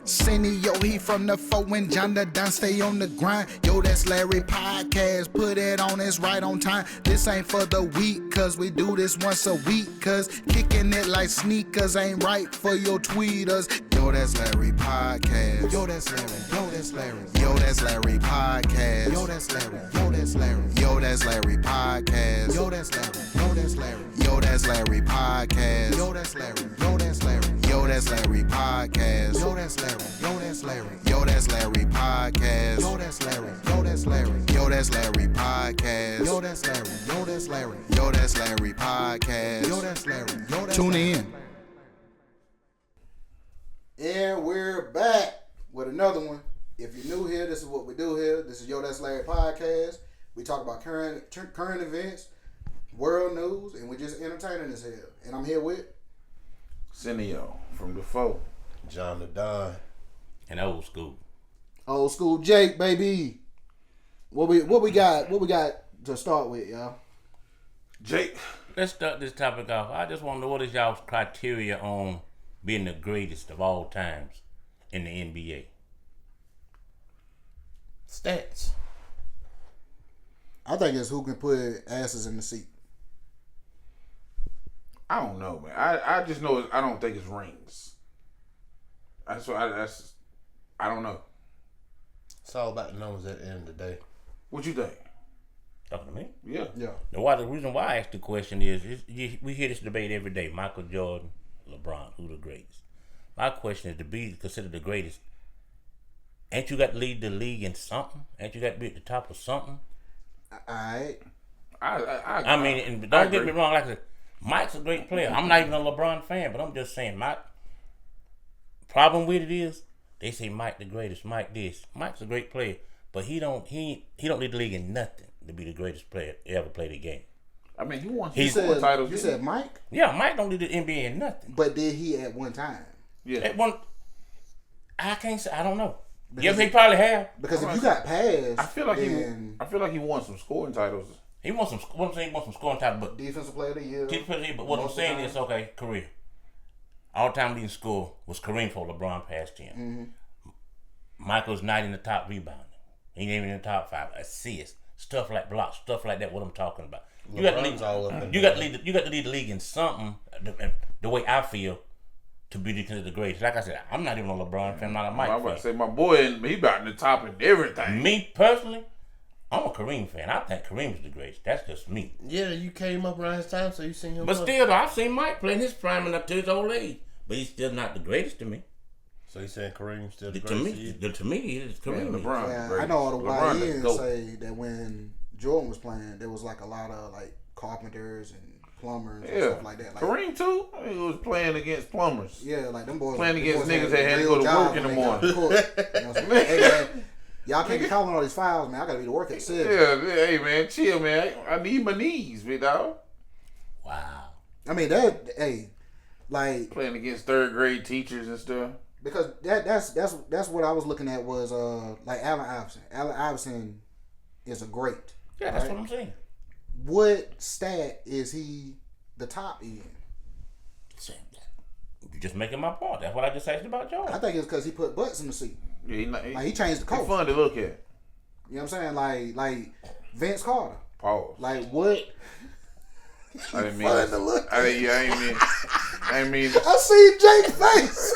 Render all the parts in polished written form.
Senio, he from the foe when John the Don stay on the grind. Yo, that's Larry Podcast. Put it on, it's right on time. This ain't for the week, cause we do this once a week. Cause kicking it like sneakers ain't right for your tweeters. Yo, that's Larry Podcast. Yo, that's Larry. Yo, that's Larry. Yo, that's Larry Podcast. Yo, that's Larry. Yo, that's Larry. Yo, that's Larry Podcast. Yo, that's Larry. Yo, that's Larry. Yo, that's Larry Podcast. Yo, that's Larry. Yo, that's Larry. Yo, that's Larry Podcast. Yo, that's Larry. Yo, that's Larry. Yo, that's Larry Podcast. Yo, that's Larry. Yo, that's Larry. Yo, that's Larry Podcast. Yo, that's Larry. Yo, that's Larry. Yo, that's Larry Podcast. Yo, that's Larry. Yo, that's Tune in. And we're back with another one. If you're new here, this is what we do here. This is Yo, That's Larry Podcast. We talk about current events, world news, and we're just entertaining this here. And I'm here with Senio from the foe. John the Don. And old school. Old School Jake, baby. What we got to start with, y'all? Jake. Let's start this topic off. I just want to know what is y'all's criteria on being the greatest of all times in the NBA? Stats. I think it's who can put asses in the seat. I don't know, man. I just know I don't think it's rings. I don't know. It's all about the numbers at the end of the day. What you think? Talking to me? Yeah. The reason why I asked the question is we hear this debate every day. Michael Jordan, LeBron, who the greatest? My question is, to be considered the greatest, ain't you got to lead the league in something? Ain't you got to be at the top of something? Alright. I mean, and don't get me wrong, like I said, Mike's a great player. I'm not even a LeBron fan, but I'm just saying, my problem with it is they say Mike the greatest, Mike this. Mike's a great player, but he don't lead the league in nothing to be the greatest player to ever play the game. I mean, he won scoring titles. You said Mike? Yeah, Mike don't lead the NBA in nothing. But did he at one time? Yeah. At one, I can't say. I don't know. Yes, he probably have. Because if you got passed, I feel like he won some scoring titles. He won some. What I'm saying, he won some scoring titles, but defensive player of the year. But what I'm saying is, okay, career. All-time leading score was Kareem before LeBron passed him. Mm-hmm. Michael's not in the top rebounding. He ain't even in the top 5 assists. Stuff like blocks, stuff like that. What I'm talking about. You got to lead the league in something. The way I feel to be the greatest. Like I said, I'm not even a LeBron fan. I'm not a Mike fan. I was about to say my boy, he about in the top in everything. Me personally, I'm a Kareem fan. I think Kareem's the greatest. That's just me. Yeah, you came up around his time, so you seen him. But still, I've seen Mike play in his prime and up to his old age. But he's still not the greatest to me. So you saying Kareem's still the greatest? To me, it's Kareem. Yeah, LeBron. Yeah, I know all the YNs say that when Jordan was playing, there was like a lot of like carpenters and plumbers and stuff like that. Like, Kareem too? He was playing against plumbers. Yeah, like them boys playing against niggas that had to go to work in the morning. Hey man, y'all can't be calling all these fouls, man. I gotta be to work at 6. Yeah, hey man, chill, man. I need my knees, big dog. Wow. I mean like playing against third grade teachers and stuff. Because that's what I was looking at was like Allen Iverson. Allen Iverson is a great. Yeah, that's what I'm saying. What stat is he the top in? You're just making my point. That's what I just asked about Jordan. I think it's because he put butts in the seat. Yeah, he changed the coach. It's fun to look at. You know what I'm saying? Like Vince Carter. Pause. Like what? I didn't mean fun to look at. I ain't mean. I see Jake's face.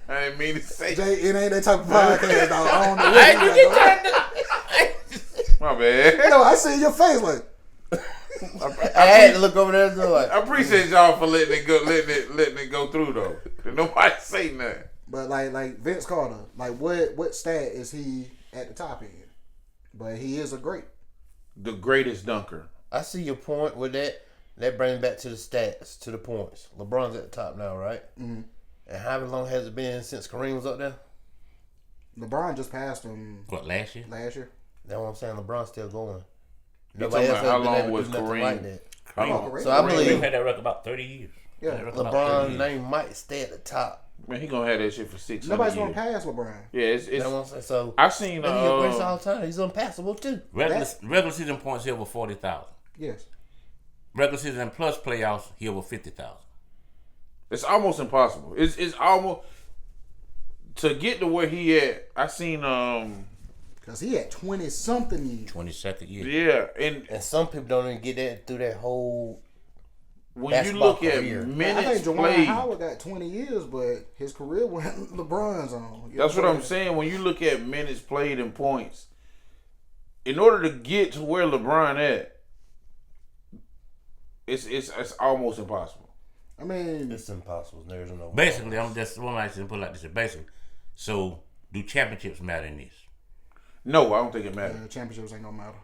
I didn't mean to say. Jake, it ain't that type of podcast. Dog. I don't know what my bad. No, I see your face like. I had to look over there and like. I appreciate y'all for letting it go through though. Nobody say nothing. But like Vince Carter, like what stat is he at the top in? But he is a great. The greatest dunker. I see your point with that. That brings back to the stats, to the points. LeBron's at the top now, right? Mm-hmm. And how long has it been since Kareem was up there? LeBron just passed him. What, last year? Last year. That's what I'm saying. LeBron's still going. Nobody else how long was Kareem? Like that. Kareem. So I believe Kareem had that record about 30 years. Yeah. LeBron's name might stay at the top. Man, he gonna have that shit for 600 Nobody's years. gonna pass LeBron. Yeah, it's That's what I'm saying. So I've seen. He's a great all time. He's unpassable too. Regular season points he over 40,000. Yes. Regular season and plus playoffs he over 50,000. It's almost impossible. It's almost. to get to where he at, I seen Cause he had 20-something years. 22nd year. yeah, And some people don't even get that through that whole. when you basketball look at career. I minutes think Juwan played, Howard got 20 years, but his career went LeBron's on. You know that's what I'm saying. When you look at minutes played and points, in order to get to where LeBron at, it's almost impossible. I mean, It's impossible. There's no. Basically, I'm just one I should put it like this. Basically, so do championships matter in this? No, I don't think it matters. championships ain't gonna matter.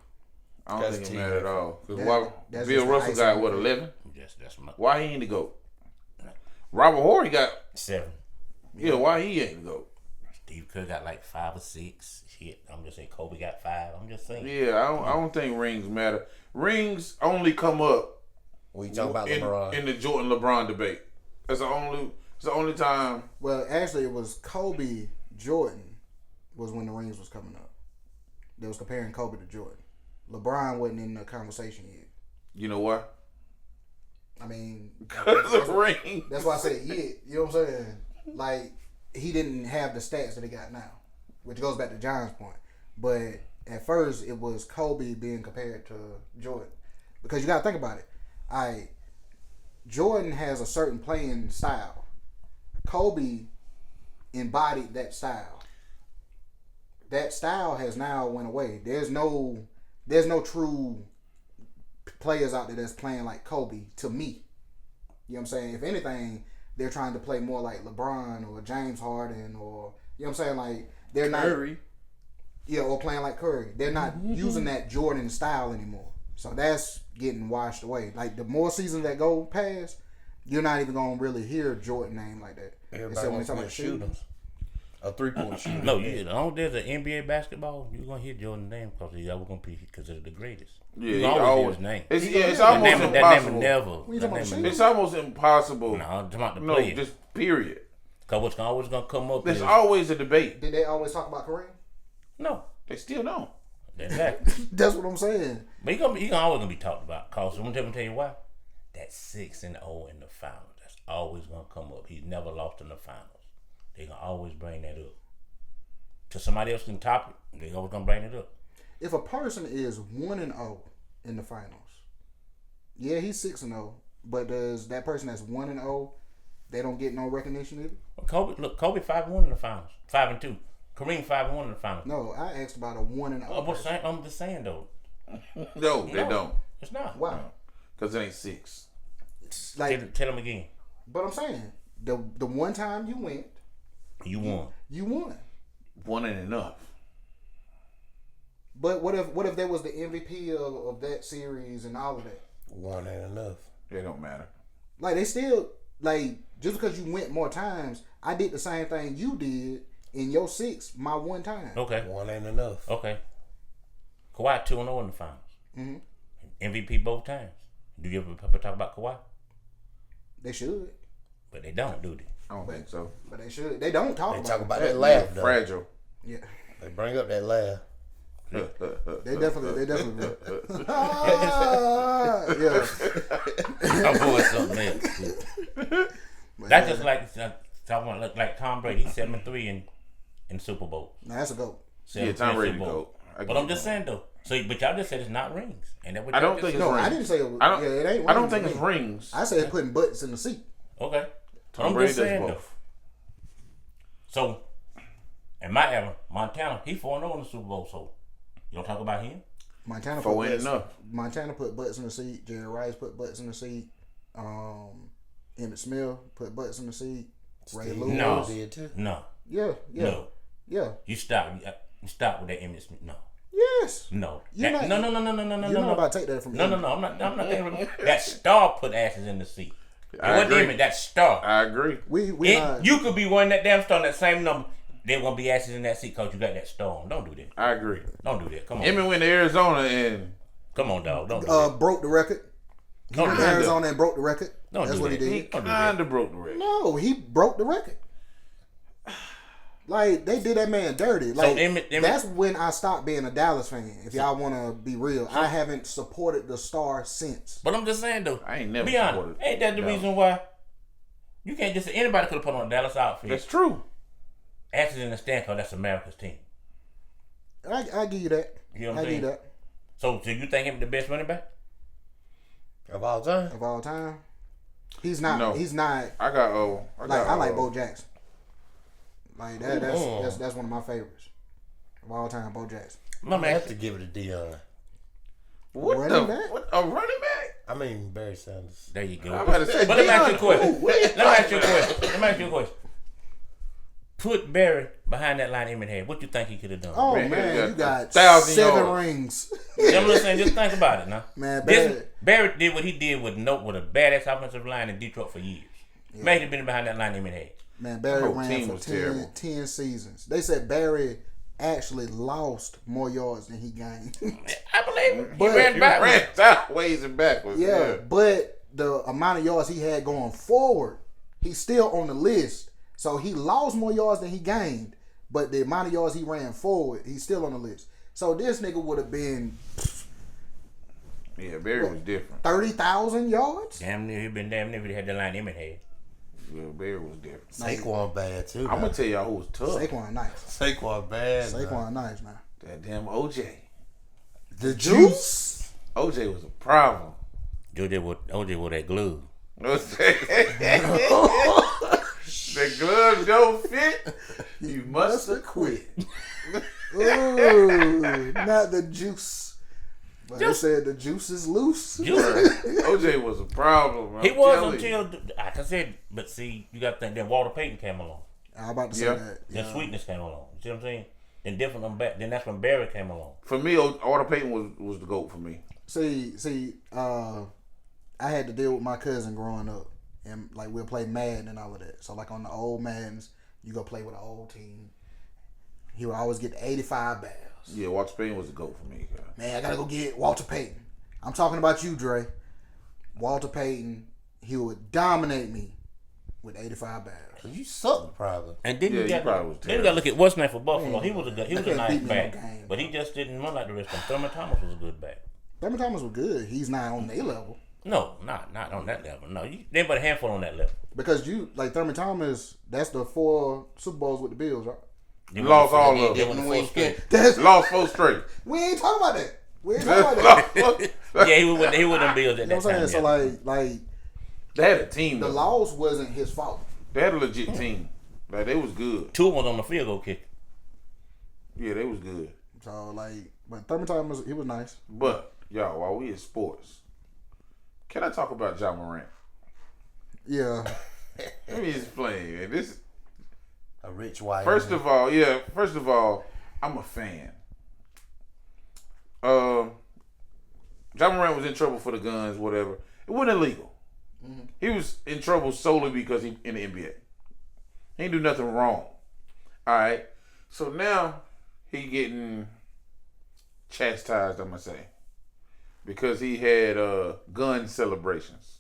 I don't That's think it team matters at all. Because that's Bill just Russell the got icing what, on it. 11? That's my Why he ain't the GOAT? Robert Horry got 7. why he ain't the GOAT? Steve Kerr got like 5 or 6. Shit, I'm just saying Kobe got 5. I'm just saying. Yeah, I don't think rings matter. Rings only come up We talking about in, LeBron. in the Jordan LeBron debate. It's the only time. Well, actually, it was Kobe Jordan was when the rings was coming up. They was comparing Kobe to Jordan. LeBron wasn't in the conversation yet. You know why? I mean, Because of ring. that's why I said yet. You know what I'm saying? Like, he didn't have the stats that he got now, which goes back to John's point. But at first, it was Kobe being compared to Jordan. Because you got to think about it. Jordan has a certain playing style. Kobe embodied that style. That style has now went away. There's no true players out there that's playing like Kobe to me. You know what I'm saying? If anything, they're trying to play more like LeBron or James Harden or, you know what I'm saying? Like, they're not. Curry. Yeah, or playing like Curry. They're not using that Jordan style anymore. So that's getting washed away. Like, the more seasons that go past, you're not even going to really hear Jordan name like that. Everybody Except when wants they to talk be a about shooter. A 3-point shooter. No, as long as there's an NBA basketball, you're gonna hear Jordan's name because he's always gonna be considered the greatest. Yeah, You he always always hear his name. It's That almost name will impossible. never. you talking about, It's almost impossible. No, I'm talking about the No, player. just period. Because what's always gonna come up There's is always a debate. did they always talk about Kareem? no. They still don't. Exactly. That's what I'm saying. But he always gonna be talked about. Cause I'm gonna tell you why. That 6-0 in the finals. That's always gonna come up. He's never lost in the finals. They gonna always bring that up. Till somebody else can top it, they always gonna bring it up. If a person is 1-0 in the finals, yeah, he's 6-0, but does that person that's 1-0, they don't get no recognition either? Kobe 5-1 in the finals. 5-2. Kareem 5-1 in the finals. No, I asked about a 1-0. person. I'm just saying though. No, they don't. It's not. Why? Because it ain't 6. It's like, Tell them again. but I'm saying the one time you went, You won. you won. One ain't enough. But what if there was the MVP of that series and all of that? One ain't enough. It don't matter. Like, they still, like, just because you went more times, I did the same thing you did in your 6 my one time. Okay. One ain't enough. Okay. Kawhi 2-0 in the finals. Mm-hmm. MVP both times. Do you ever talk about Kawhi? They should, But they don't, do they? I don't think so. but they should. They don't talk They about talk it. about that laugh though. Fragile. Yeah, They bring up that laugh. they definitely. Yeah. I'm doing something else. That's just like talking about like Tom Brady. He's 7-3 in Super Bowl. Now that's a goat. Yeah, Tom Brady go. But I'm just saying though. So, but y'all just said it's not rings, and that what I y'all don't just think said? it's No, I rings. didn't say it was. I don't. Yeah, it ain't. I don't rings think to it's me. rings. I said putting butts in the seat. Okay. Tom I'm Brady just does saying though. both. So, in my era, Montana, he 4-0 in the Super Bowl. So, you don't talk about him. Montana Four put ain't butts. enough. Montana put butts in the seat. Jerry Rice put butts in the seat. Emmitt Smith put butts in the seat. Ray Steve Lewis. No. did too. No. Yeah. No. Yeah. You stop with that Emmitt Smith. No. Yes. No. You're That- not- no. You're not about to take that from me. No. I'm not thinking that star put asses in the seat. It I wasn't agree. Emmitt, that star. I agree. We not. You could be one that damn star, that same number. They're gonna be asses in that seat because you got that star on. Don't do that. I agree. Don't do that. Come on. Emmett went to Arizona and Come on, dog. Don't do that. broke the record. He Don't went do to that. Arizona and broke the record. Don't That's do what that. he he did. Don't do that. kind of broke the record. No, he broke the record. Like, they did that man dirty. Like, Emmitt- that's when I stopped being a Dallas fan. If y'all want to be real, I haven't supported the star since. But I'm just saying though. I ain't never Be honest. supported Ain't that the Dallas. reason why? You can't just say anybody could have put on a Dallas outfit. That's true. Answers in the stand because that's America's team. I give you that. You know what I'm I give saying? you that. So you think him the best running back? Of all time? Of all time, he's not. No. He's not. I like Bo Jackson. Like that. That's one of my favorites of all time. Bo Jackson. I have to give it to Deion. What Running back? What, a running back? I mean Barry Sanders. There you go. I'm about to say, But let me ask you a question. What are you Let me ask you a question. Put Barry behind that line Emmett had. What you think he could have done? Oh Man, man, you got 1,000 7 yards. rings. I'm just saying, just think about it now. Man, Barry did what he did with a badass offensive line in Detroit for years. Yeah. Man, he'd been behind that line Emmett had. Man, Barry The whole ran team for was 10 terrible. 10 seasons. They said Barry actually lost more yards than he gained. I believe it. He But- ran He back. ran sideways and backwards. Yeah, but the amount of yards he had going forward, he's still on the list. So he lost more yards than he gained, but the amount of yards he ran forward, he's still on the list. So this nigga would have been Yeah, Barry was different. 30,000 yards. Damn near, if he had the line Emmett had. Yeah, Barry was different. Saquon bad too. I'm gonna tell y'all who was tough. Saquon nice. Saquon bad. Saquon nice now. That damn OJ. The juice. OJ was a problem. OJ with that glue. The glove don't fit. You must have quit. Ooh, not the juice. But they said the juice is loose. OJ was a problem. He was until, like I said, but see, you got to think that Walter Payton came along. I'm about to say Yeah. that. Then Sweetness came along. You see what I'm saying? Then different them back. Then that's when Barry came along. For me, Walter Payton was the GOAT for me. See, I had to deal with my cousin growing up, and like we'll play Madden and all of that. So like on the old Maddens, you go play with an old team. He would always get 85 balls. Yeah, Walter Payton was the GOAT for me. Man, I gotta go get Walter Payton. I'm talking about you, Dre. Walter Payton, he would dominate me with 85 balls. You suck, probably. And then Yeah, you he got probably was then you got to look at what's name for Buffalo. Man, He was a he nice beat me back, no game, but he just didn't run like the rest of them. Thurman Thomas was a good back. Thurman Thomas was good. He's not on their level. No, not on that level. No, they but a handful on that level. Because you, like Thurman Thomas, that's the 4 Super Bowls with the Bills, right? He lost all of They them. won the fourth straight. That's, Lost 4 straight. we ain't talking about that. We ain't talking about that. Yeah, he was with them Bills at You know that what I'm saying? time. So like They had a team. the though. loss wasn't his fault. They had a legit team. Like, they was good. Two was on the field goal kick. Yeah, they was good. So like, but Thurman Thomas, he was nice. But, y'all, while we in sports, can I talk about John Morant? Yeah. Let me explain, man. This, A rich white. first of all, I'm a fan. John Morant was in trouble for the guns, whatever. It wasn't illegal. Mm-hmm. He was in trouble solely because he in the NBA. He didn't do nothing wrong. All right. So now he getting chastised, I'm gonna say, because he had gun celebrations.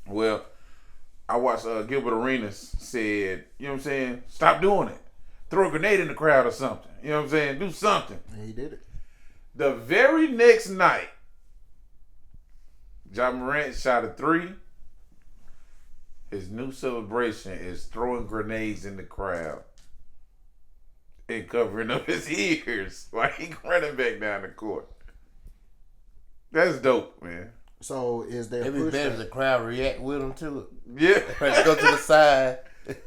Well, I watched Gilbert Arenas said, you know what I'm saying? Stop doing it. Throw a grenade in the crowd or something. You know what I'm saying? Do something. And he did it. The very next night, John Morant shot a 3. His new celebration is throwing grenades in the crowd and covering up his ears while he running back down the court. That's dope, man. So is there It'd be better if the crowd react with him to it. Yeah, Let's go to the side.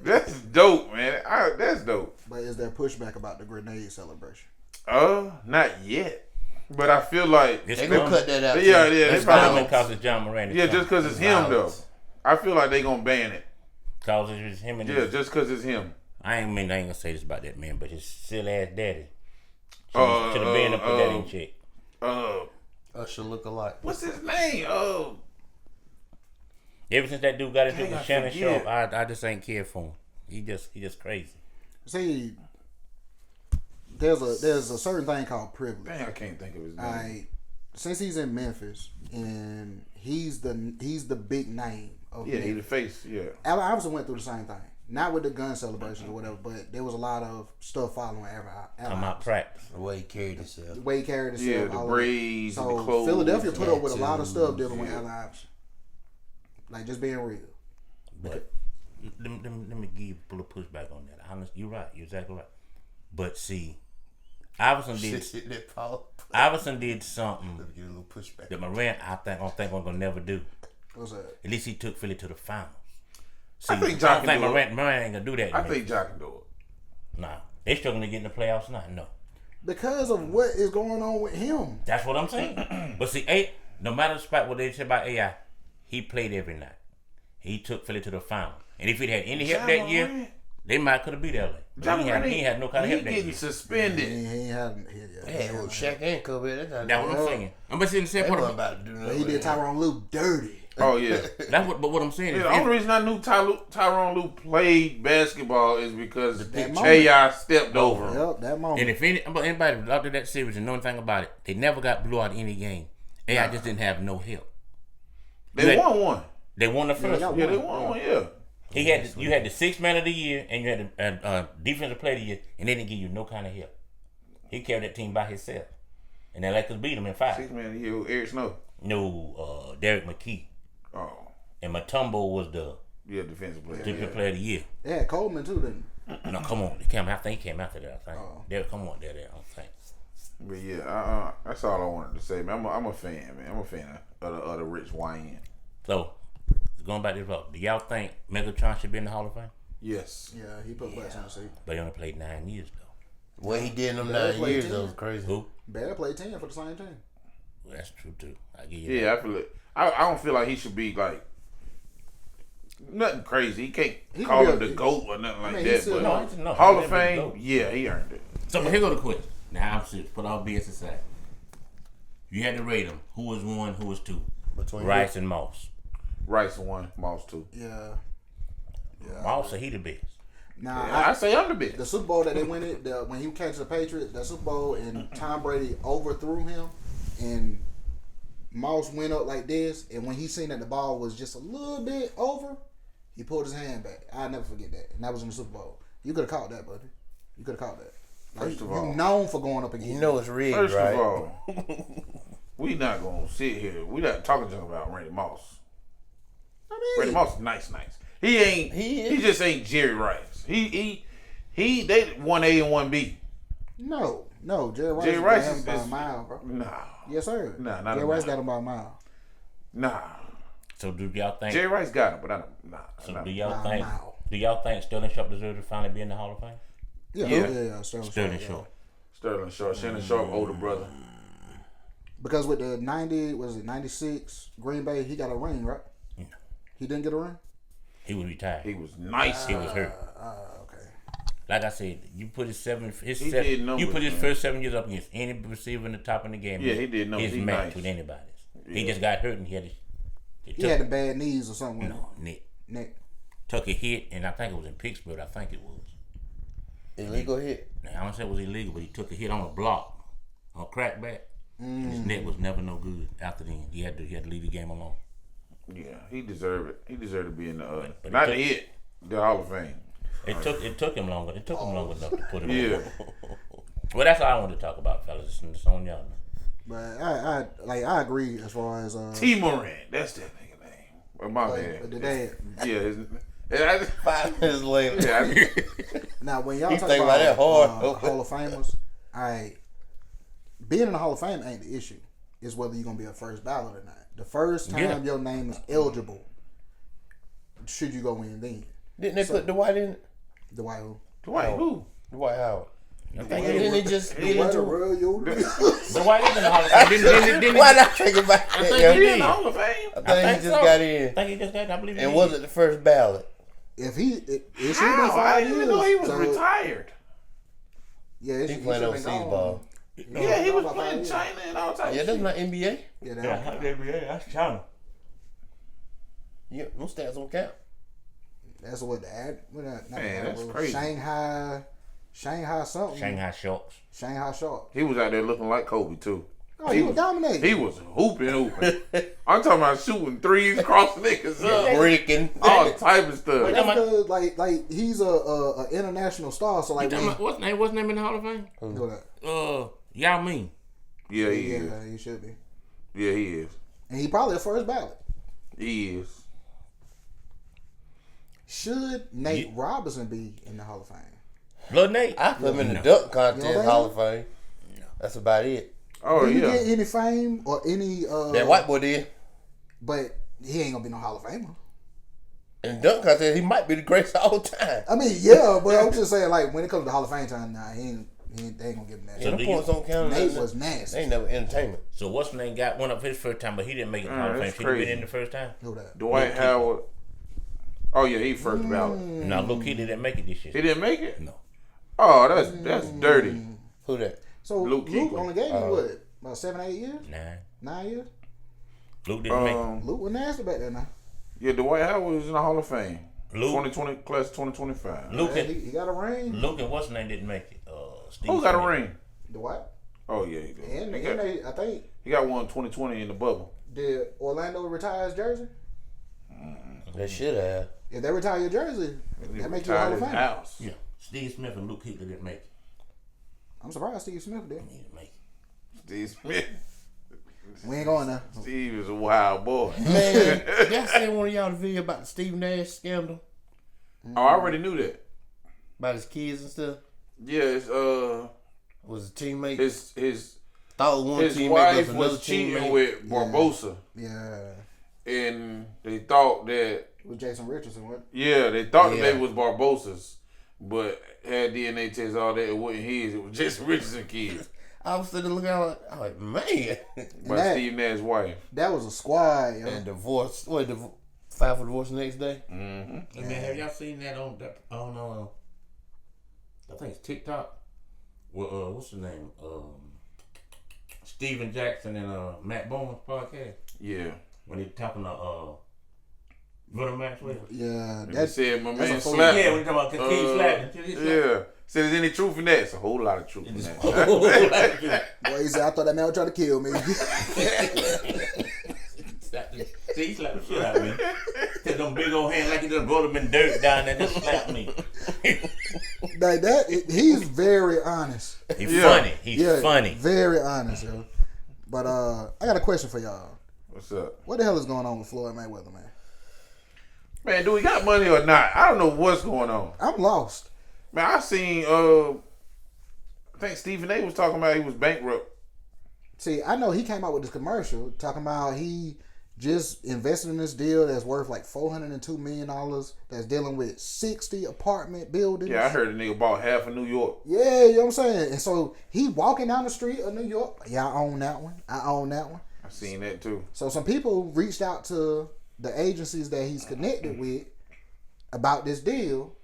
that's dope, man. That's dope. But is there pushback about the grenade celebration? Not yet, but I feel like This They gonna coming- cut that out. Yeah, too. yeah, This they probably coming gonna- because it's John Moran. yeah, just because it's him though. Violence. I feel like they gonna ban it. Because it's him and Yeah, just because it's him. I ain't gonna say this about that man, but his silly ass daddy should have been to put that in check. Usher look alike. What's his name? Ever since that dude got into it Dang, with I Shannon forget. Sharp, I just ain't cared for him. He just crazy. See, there's a certain thing called privilege. Dang, I can't think of his name. Alright, since he's in Memphis and he's the big name of Yeah, he Memphis. the face. Yeah. Allen Iverson went through the same thing. Not with the gun celebrations or whatever, but there was a lot of stuff following Allen I'm out Iverson. practice. The way he carried himself. The way he carried himself. Yeah, the all of braids that. and So the clothes. Philadelphia put up with a lot of tattoos, stuff dealing with yeah. Allen Iverson. Like just being real. But let me give you a little pushback on that. Honest, you're right. You're exactly right. But see, Iverson did something Let me give you a little pushback. that Morant I don't think we're gonna never do. What's that? At least he took Philly to the finals. See, I think I Ja don't can think do Morant ain't gonna do that. I think Ja can do it. Nah, they struggling to get in the playoffs now. No, Because of what is going on with him. that's what I'm saying. But see, no matter the spot what they said about AI, he played every night. He took Philly to the final. And if he'd had any help that year, they might could have beat LA. Ja He ain't had no kind of help that getting year. suspended. He ain't had. Yeah, well, Shaq and Kobe. That's what I'm saying. I'm just saying the same They part. wasn't about to do But nothing. he did Tyronn Lue dirty. Oh yeah. But what I'm saying is, The only reason I knew Tyronn Lue played basketball is because That AI stepped over him. Yep, that moment. and if anybody out there that series and know anything about it, they never got blew out any game. AI just didn't have no help. They won one. They won the first one. Yeah, they won one. Yeah. You had the 6th man of the year and you had the defensive player of the year, and they didn't give you no kind of help. He carried that team by himself, and they Lakers beat him in 5. 6 man here with Eric Snow. No, Derek McKee Oh. and Mutombo was the Yeah, defensive player. defensive player of the year. They had Coleman too, didn't No, come on, I think he came after that. I think Derek, come on, there. I don't think. But yeah, that's all I wanted to say, man. I'm a fan, man. I'm a fan of the Rich Wayne. So, going back to this vote, do y'all think Megatron should be in the Hall of Fame? Yes. he? Yeah, he put butts on the seat. But he only played 9 years though. What he did in them Yeah, 9 played years, 10. that was crazy. Who? Better play 10 for the same team. Well, that's true too. I give you that. Yeah, I feel it. I don't feel like he should be like nothing crazy. He can't He call can him be the a- GOAT or nothing like mean, he that. still- But No, Hall he of never been Fame, GOAT. yeah, he earned it. So here go the question. Now I'm serious. Put all BS aside. You had to rate them. Who was 1? Who was 2? Between Rice and Moss. Rice 1, Moss 2. Yeah. Moss said he the best. Nah, Yeah, I say I'm the the best. Super Bowl that they win it, when he catches the Patriots, that Super Bowl and Tom Brady overthrew him, and Moss went up like this, and when he seen that the ball was just a little bit over, he pulled his hand back. I'll never forget that. And that was in the Super Bowl. You could have caught that, buddy. You could have caught that. Like, First of all, you known for going up again. You know it's rigged, First right? of all, we not gonna sit here. We not talking junk about Randy Moss. I Randy mean, Moss is nice. He ain't. He just ain't Jerry Rice. They 1A and 1B. no, Jerry Rice, Jerry got Rice him is by a mile, bro. Nah. Yes, sir. Nah, not Jerry a Rice mile. got him by a mile. Nah. So do y'all think? Jerry Rice got him, but I don't. Nah. So nah. do y'all Wow, think? wow. Do y'all think Sterling Sharp deserves to finally be in the Hall of Fame? Yeah. Sterling yeah. Sharp. Sterling Sharp, Shannon Sharp, older brother. Because with the 96 Green Bay, he got a ring, right? Yeah. He didn't get a ring? He was retired. He was nice. He was hurt. Okay. Like I said, you put his He did numbers, you put his man. first 7 years up against any receiver in the top of the game. Yeah, he did numbers. His He match nice. with anybody's. He Yeah. just got hurt and he had He had the bad knees or something. no Nick Nick. took a hit, and I think it was in Pittsburgh. I think it was. Illegal hit. Now, I don't say it was illegal, but he took a hit on a block, on crackback. His neck was never no good after then. He had to leave the game alone. Yeah, he deserved it. He deserved to be in the But not it the took- hit, the Hall of Fame. It took him longer. It took him long enough to put it Yeah. on. Well, that's all I wanted to talk about, fellas. It's on y'all. But I agree as far as T. Moran, that's that nigga name. Well, my bad. the dad. Yeah, 5 minutes later. yeah. Now when y'all You talk think about about that hard. Hall of Famers, being in the Hall of Fame ain't the issue. It's whether you're gonna be a first ballot or not. The first time your name is eligible, should you go in then? Didn't they put Dwight in it? The White who? Dwight who? Dwight Howard. I think Didn't they just get into it? So why didn't the Hall of Fame? Didn't Why not think about that? think yo? he He did. in the Hall of Fame? I think he just got in. I think he just got. I believe. And was it the first ballot? If it should have been How? I 5 didn't years. even know he was so, retired. Yeah, He playing overseas ball. Yeah, he was playing China and all types Yeah, of that's shit. not NBA. Yeah, that's China. Yeah, no stats don't count. that's what the ad. Not Man, the that's ad, crazy. Shanghai something. Shanghai Sharks. Shanghai Shark. He was out there looking like Kobe too. Oh, he was dominating. He was hooping. I'm talking about shooting threes, crossing niggas up, Breaking. all type of stuff. That's because, like he's a international star. So like, What's name in the Hall of Fame? Yao Ming. Yeah, he is. yeah, he should be, Yeah, he is. and he probably a first ballot. He is. Should Nate Robinson be in the Hall of Fame? Blood Nate. I put him in the dunk contest You know Hall of Fame. That's about it. Oh, Did he yeah. get any fame or any? That white boy did. But he ain't gonna be no Hall of Famer. In the dunk contest, he might be the greatest of all time. I mean, yeah, but I'm just saying, like, when it comes to Hall of Fame time, nah, they ain't gonna give him that. So The do points don't count. Nate They was nasty. ain't never entertainment. So what's the name got one up his first time, but he didn't make it to the Hall of Fame. that's Should he been crazy. in the first time? Who that? Dwight Howard. Oh, yeah, he first ballot. No, Luke Key didn't make it this He year. didn't make it? No. Oh, that's dirty. Who that? So Luke Luke Kuechly. only gave me what, about 7, 8 years, 9. 9 years. Luke didn't make it. Luke was nasty back then. Now Yeah, Dwight Howard was in the Hall of Fame. Luke. 2020 class 2025. Luke yeah, and he got a ring. Luke and what's his name didn't make it. Steve Who got a Smith. ring? Dwight. Oh yeah, he did. And He got, I think he got one 2020 in the bubble. did Orlando retire his jersey? They should have. If they retire your jersey, He that makes you a Hall retired of his Fame. house. Yeah. Steve Smith and Luke Kuechly didn't make it. I'm surprised Steve Smith did. He didn't make it. Steve Smith. We ain't going there. Steve is a wild boy. Man, y'all seen one of y'all the video about the Steve Nash scandal? Oh, I already knew that. About his kids and stuff? Yeah, it's Was a teammate? his Thought one his teammate wife another was cheating teammate. with Barbosa, Yeah, and they thought that with Jason Richardson. What? they thought that Yeah. they was Barbosa's, but had DNA tests all that, it wasn't his. It was Jason Richardson kids I was sitting looking out like, man. by that- Steve Nash's wife. That was a squad, yo. And divorce. What, filed for divorce the next day? Mm-hmm. Hey, man, have y'all seen that on I think it's TikTok? Well, what's the name? Steven Jackson and Matt Bowman's podcast. Yeah, When they talking to Vernon Maxwell. Yeah, and they that's said my man a fool. slapped. Yeah, when they talking about King slapping. Yeah. Said, there's any truth in that? It's a whole lot of truth in that. boy. He said, "I thought that man was trying to kill me." See, he slapped the shit out of me. Took them big old hands like he just rolled them in dirt down there and just slapped me. Like that, he's very honest. He's Yeah. funny. He's Yeah, funny. very honest, yo. But I got a question for y'all. What's up? What the hell is going on with Floyd Mayweather, man? Man, do we got money or not? I don't know what's going on. I'm lost. Man, I seen I think Stephen A was talking about he was bankrupt. See, I know he came out with this commercial talking about he just invested in this deal that's worth like $402 million that's dealing with 60 apartment buildings. Yeah, I heard a nigga bought half of New York. Yeah, you know what I'm saying? And so he walking down the street of New York. Yeah, I own that one. I own that one. I seen that too. So some people reached out to the agencies that he's connected with about this deal,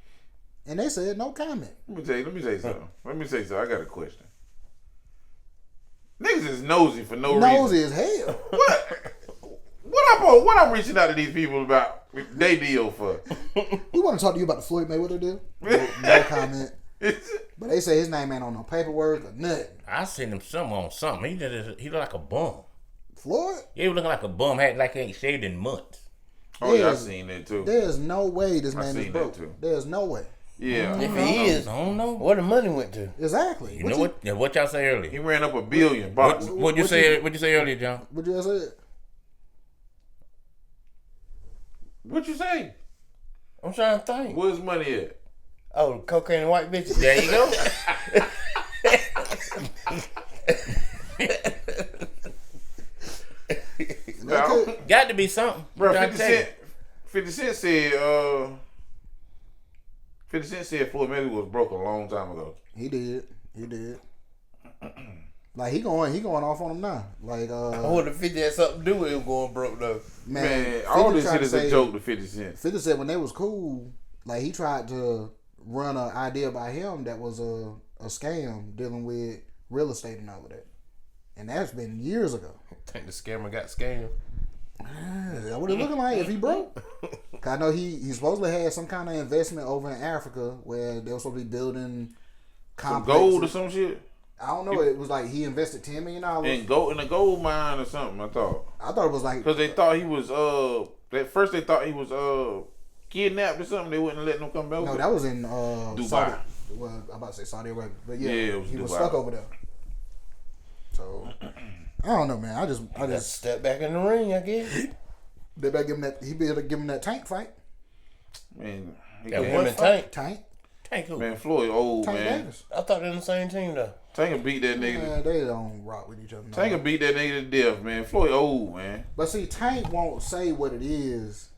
and they said no comment. Let me say something. I got a question. Niggas is nosy for no Nosy reason. as hell. What I'm reaching out to these people about they deal for? We want to talk to you about the Floyd Mayweather deal. No comment. But they say his name ain't on no paperwork or nothing. I seen him some on something. He look like a bum. Floyd? Yeah, he was looking like a bum. Had like he ain't shaved in months. Oh yeah, I There's- seen that too. There's no way this man is seen that broke. too. There's no way. Yeah, If he is, I don't know. where the money went to? Exactly. You know what? Yeah, what y'all say he earlier? ran up $1 billion. What'd you say earlier, John? What you just said? What you say? I'm trying to think. Where's money at? Oh, cocaine and white bitches. There you go. Now, Got to be something. bro, I'm trying 50 to tell you. Cent. 50 Cent said Floyd Mayweather was broke a long time ago. He did. Like he going off on him now. Like I wonder if 50 had something to do with him going broke though. Man, all 50 this tried shit to is a say- joke to 50 Cent. 50 said when they was cool, like he tried to run an idea by him that was a scam dealing with real estate and all of that. And that's been years ago. I think the scammer got scammed. That what it looking like if he broke. 'Cause I know he supposedly had some kind of investment over in Africa where they were supposed to be building Some complexes. gold or some shit? I don't know. It was like he invested $10 million. In a gold mine or something, I thought. I thought it was like Because they thought he was, at first they thought he was kidnapped or something. They wouldn't let him come back. no, that was in Dubai. Saudi. Well, I'm about to say Saudi Arabia, but yeah, it was he was Dubai. stuck over there. So I don't know, man. I just Step back in the ring, I guess. they better give him that. He better give him that tank fight. Man, That Him and Tank. Tank who? man, Floyd old, Tank man. Davis. I thought they're on the same team though. Tank can beat that nigga. Man, they don't rock with each other. No. Tank can beat that nigga to death, man. Floyd old, man. But see, Tank won't say what it is.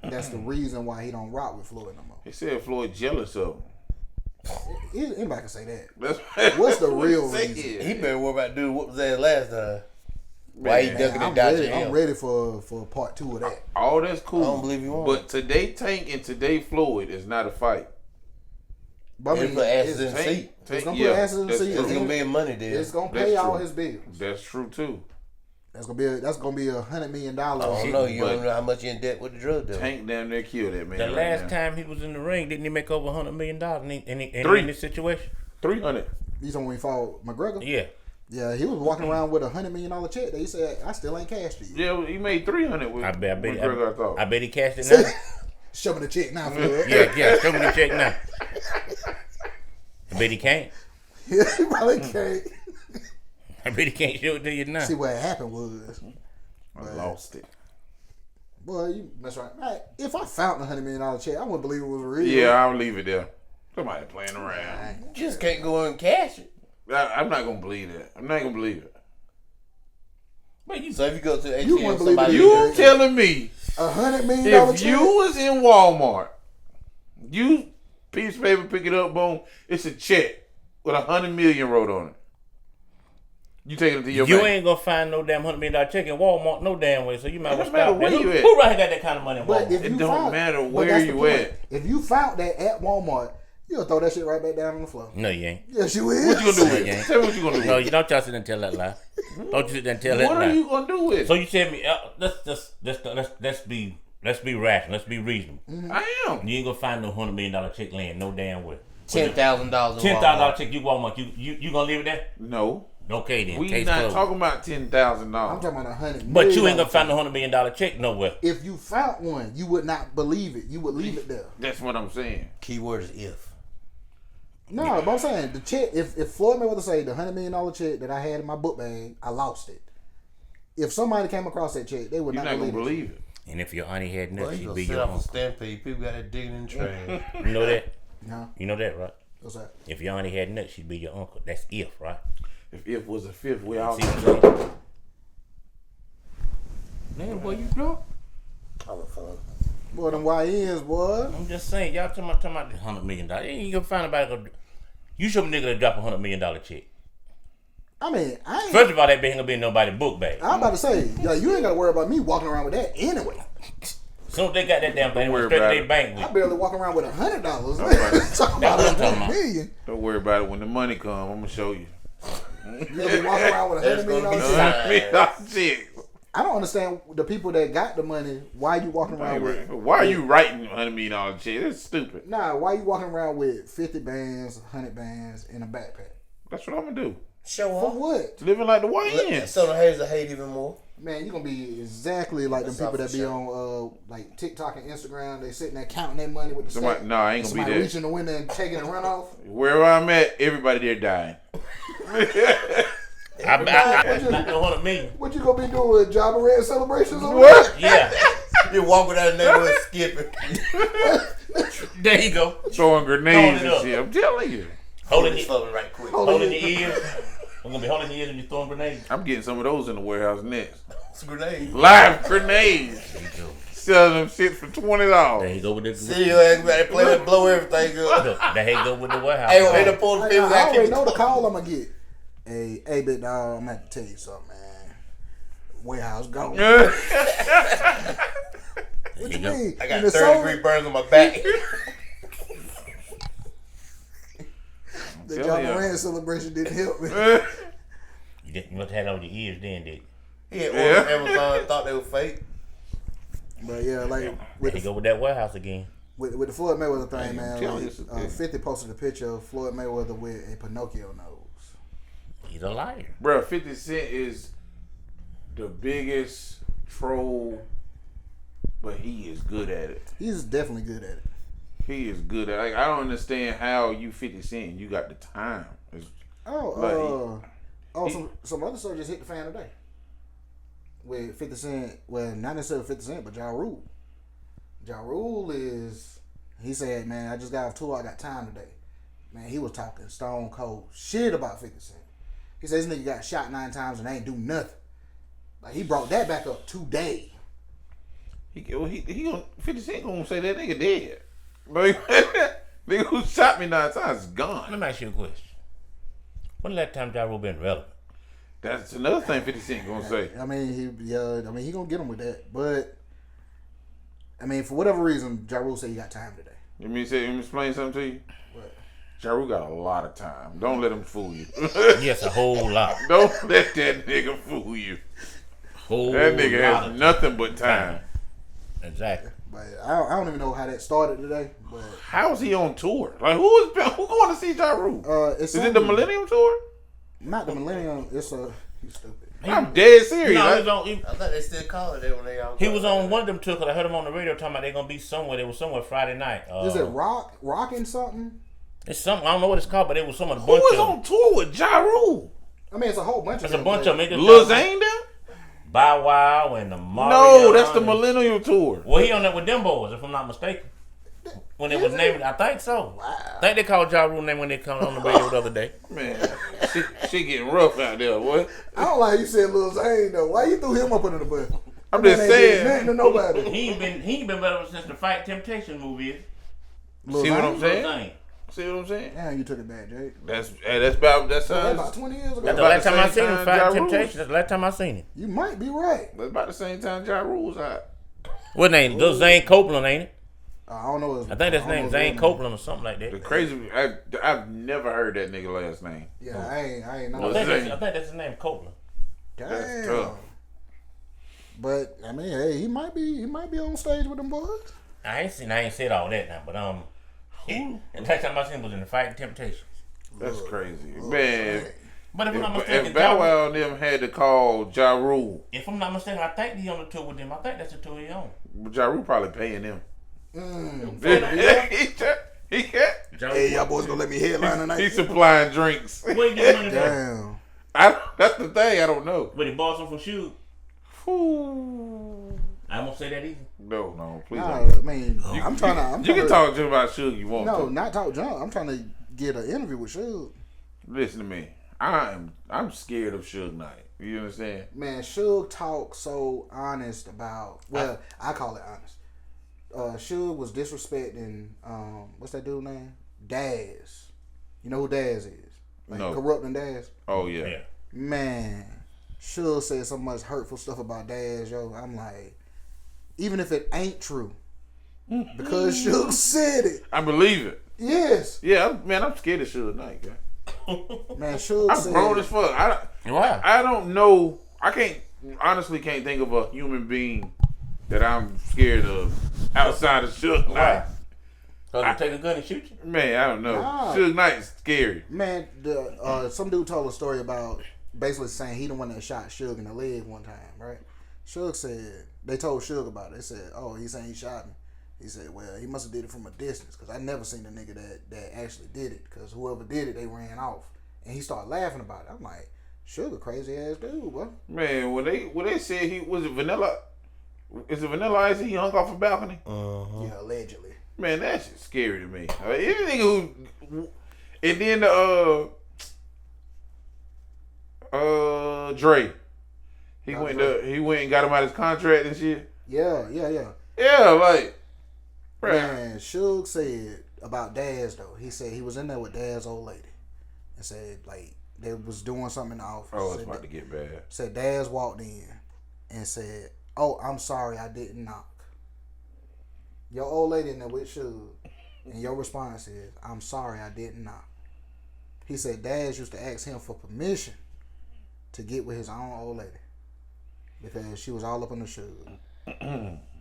That's the reason why he don't rock with Floyd no more. He said Floyd jealous of him. Anybody can say that. That's What's the what real he reason? said. He better worry about dude what was that last time. Why he Man, ducking I'm and dodging ready, him? I'm ready for part 2 of that. All that's cool. I don't believe you won't. But today Tank and today Floyd is not a fight. But They put asses in the Tank, seat. It's gonna put asses in the that's seat. true. It's gonna be a money deal. It's gonna That's pay all true. his bills. That's true too. That's gonna be $100 million. I don't know. You But- don't know how much you in debt with the drug dealer. Tank damn near killed that man. The right last now. time he was in the ring, didn't he make over $100 million in Three. this situation? 300. You talking when he fought McGregor? Yeah. Yeah, he was walking around with $100 million check that he said, I still ain't cashed it. Yeah, he made 300 with I bet McGregor, I thought. I bet he cashed it now. Show me the check now, Floyd. yeah, show me the check now. I bet he can't. Yeah, he probably can't. I bet he can't show it to you now. See what happened was, I lost it. boy, you mess right. Man, if I found the $100 million check, I wouldn't believe it was real. Yeah, I'll leave it there. Somebody playing around. You just can't go and cash it. I'm not going to believe that. I'm not going to believe it. But you, So if you go to the ATM, You wouldn't believe somebody it. You telling me $100 million if check. you was in Walmart, you piece of paper, pick it up, boom, it's a check with $100 million wrote on it. You taking it to your you bank. ain't gonna find no damn $100 million check in Walmart no damn way. So you might as well It don't matter stop where that. you at. Who right here got that kind of money in But Walmart? if It you don't found, matter but where that's the you point. at. If you found that at Walmart, you'll throw that shit right back down on the floor. No, you ain't. Yes, you will. What you gonna do No, with you it? ain't. Tell me what you gonna do No, with you don't just sit there and tell that lie. Don't you sit there and tell it. that What lie. are you gonna do with So it? you tell me, let's be rational. Let's be reasonable. I am. You ain't gonna find no $100 million check laying no damn way. $10,000. $10,000 check you Walmart. You gonna leave it there? No. Okay then. We Case not closed. talking about $10,000. I'm talking about $100 million. But you ain't gonna find no $100 million check nowhere. If you found one, you would not believe it. You would leave it there. That's what I'm saying. Keyword is if. No, but I'm saying the check. If Floyd Mayweather say the $100 million check that I had in my book bag, I lost it. If somebody came across that check, they would You're not not gonna believe believe it. it. And if your auntie had Boy, nuts, you she'd gonna be sit your off a uncle. stampede. People got that digging in the trash. You know that? No, You know that, right? what's that? If your auntie had nuts, she'd be your uncle. That's if, right? If was a fifth, we all. See what I'm saying? Man, boy, you drunk? I'm a fun. Boy, them YNs, boy. I'm just saying, y'all talking about this $100 million. You ain't gonna find nobody gonna. You show a nigga to drop $100 million check. I mean, I ain't. First of all, that bitch ain't gonna be in nobody's book bag. I'm about to say, yeah, you ain't got to worry about me walking around with that anyway. Soon as they got that damn thing, Don't went worry straight to about their it. bank I with. barely walk around with $100. Talking about That's what I'm talking $100 about. million. Don't worry about it. When the money come, I'm gonna show you. You gonna be walking around with That's $100 million gonna be check? Shit. I don't understand the people that got the money. Why you walking around with? Why are you writing $100 million check? That's stupid. Nah, why you walking around with 50 bands, 100 bands in a backpack? That's what I'm gonna do. Show For off. what? Living like the YNs. So the haters will hate even more. Man, you gonna be exactly like them That's people off that for be sure. on like TikTok and Instagram. They sitting there counting their money with the Somebody- sack. no, I ain't And gonna be somebody there. reaching the window and taking a run off. Wherever I'm at, everybody there dying. I not the $100 million. What you gonna be doing with Jabba Red celebrations? Over What? Yeah, You walking out of the neighborhood skipping. there you go. Throwing grenades Throwing it and up. shit. I'm telling you. Holding It's it, flowing right quick. holding your ears. I'm gonna be holding your ears and you throwing grenades. I'm getting some of those in the warehouse next. It's a grenade. Live grenades. There you go. Selling them shit for There $20. you go with the. See your ass about to play and blow everything up. Look, there you go with the warehouse. Hey, ain't the pull the Hey, people I got already keep know the call I'm gonna get. Hey, big dog, I'm gonna have to tell you something, man. Warehouse gone. There What you you go. mean? I got In the 30-degree burns on my back. The Tell John ya. Moran celebration didn't help me. You must have had on your ears then, did you? He had ordered Amazon, thought they were fake. But yeah, like There with you the, go with that warehouse again. with the Floyd Mayweather thing, Man, man. tell Like, you something. 50 posted a picture of Floyd Mayweather with a Pinocchio nose. He's a liar. Bro, 50 Cent is the biggest troll, but he is good at it. He's definitely good at it. He is good at it. Like, I don't understand how you 50 Cent and you got the time. It's, Some other stuff just hit the fan today. With 50 Cent, well, not necessarily 50 Cent, but Ja Rule. Ja Rule is He said, man, I just got off tour. I got time today. Man, he was talking stone cold shit about 50 Cent. He said this nigga got shot 9 times and ain't do nothing. Like, he brought that back up today. He gonna 50 Cent gonna say that nigga dead. Like, nigga who shot me 9 times is gone. Let me ask you a question. When the last time Ja Rule been relevant? That's another thing 50 Cent gonna say. I mean, he gonna get him with that. But, I mean, for whatever reason, Ja Rule said he got time today. Let me explain something to you. What? Ja Rule got a lot of time. Don't let him fool you. Yes, a whole lot. Don't let that nigga fool you. That nigga has nothing but time. Exactly. But I don't even know how that started today. But how is he on tour? Like, who going to see Ja Rule? Is it the Millennium Tour? Not the Millennium. It's he's stupid. I'm dead serious. I thought they still call it that when they all. He was on one of them tours. I heard him on the radio talking about they're gonna be somewhere. They was somewhere Friday night. Is it rocking something? It's something. I don't know what it's called, but it was some of the bunch. Who is on tour with Ja Rule? I mean, it's a whole bunch of them. It's a bunch of them. Lil Zane them? Bow Wow and the Mario. No, that's the Millennium Tour. Well, he on that with them boys, if I'm not mistaken. When it was named, I think so. Wow. I think they called Ja Rule name when they come on the radio the other day. Man, shit getting rough out there, boy. I don't like how you said Lil Zane though. Why you threw him up under the bus? I'm just saying. Nothing to nobody. He ain't been better since the Fight Temptation movie. See what I'm saying? Zane. See what I'm saying? Yeah, you took it back, Jake. That's about 20 years ago. That's the last time I seen him. Fight Temptation. That's the last time I seen him. You might be right. That's about the same time Ja Rule was out. What name? Lil Zane Copeland, ain't it? I don't know. I think that's name Zane Copeland or something like that. The crazy, I've never heard that nigga last name. Yeah, I ain't know. I think that's his name, Copeland. Damn. That's tough. But I mean, hey, he might be on stage with them boys. I ain't said all that now, but the last time I seen him was in the Fighting Temptations. That's crazy, man. But if I'm not mistaken, if Bow Wow and them had to call Ja Rule, if I'm not mistaken, I think he on the tour with them. I think that's the tour he on. Ja Rule probably paying them. He can't. Hey, y'all boys gonna let me headline tonight? He's supplying drinks. Where you get money from? Damn. That's the thing. I don't know. But he bought some from Suge. I won't say that either. No, please Nah, don't. I mean, I'm trying to. You can talk to about Suge you want. No, to. not talk junk. I'm trying to get an interview with Suge. Listen to me. I'm scared of Suge Knight. You understand? Man, Suge talk so honest about. Well, I call it honest. Suge was disrespecting. What's that dude's name? Daz. You know who Daz is? Like no. Corrupting Daz. Oh yeah. Man, Suge said so much hurtful stuff about Daz, yo. I'm like, even if it ain't true, because Suge said it. I believe it. Yes. Yeah, I'm scared of Suge Knight, guy. Man, Suge I'm said grown as fuck. I don't know. I honestly can't think of a human being that I'm scared of outside of Suge Knight. Cause he take a gun and shoot you? Man, I don't know. Nah. Suge Knight's scary. Man, some dude told a story about basically saying he the one that shot Suge in the leg one time, right? Suge said, they told Suge about it. They said, oh, he's saying he shot me. He said, well, he must have did it from a distance because I never seen a nigga that actually did it because whoever did it, they ran off. And he started laughing about it. I'm like, Suge a crazy ass dude, bro. Man, when they said he was it Vanilla, is it Vanilla Ice he hung off a balcony? Yeah, allegedly. Man, that shit's scary to me. Anything who, and then Dre, he went and got him out of his contract and shit. Yeah. Yeah, like, man, Suge said about Daz though. He said he was in there with Daz's old lady, and said like they was doing something in the office. Oh, it's about to get bad. Said Daz walked in and said, "Oh, I'm sorry, I didn't knock." Your old lady in there with Suge, and your response is, "I'm sorry, I didn't knock." He said Daz used to ask him for permission to get with his own old lady because she was all up on the Suge.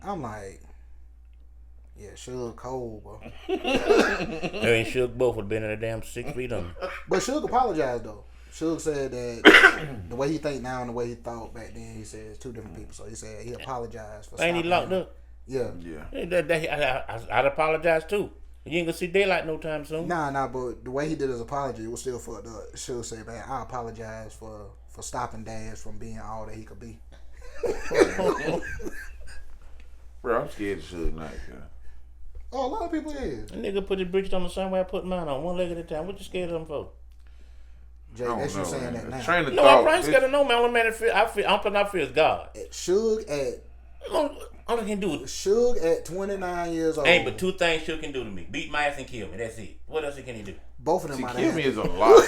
I'm like, yeah, Suge cold, bro. Her and Suge both would have been in a damn 6 feet under. But Suge apologized though. Suge said that the way he think now and the way he thought back then, he said it's two different people. So he said he apologized for. Ain't he locked up? Yeah. I'd apologize too. You ain't gonna see daylight no time soon. Nah, but the way he did his apology, it was still fucked up. Suge said, man, I apologize for stopping Daz from being all that he could be. Bro, I'm scared of Suge Knight, Oh, a lot of people is. A nigga put his britches on the same way I put mine on, one leg at a time. What you scared of them for? Jay, that's you saying that now. Train of No, thought. I ain't scared of no man. Only man that I fear is God. Suge at All I can do is Suge at 29 years old. ain't but two things Suge can do to me: beat my ass and kill me. That's it. What else can he do? Both of them might Kill have. me is a lot.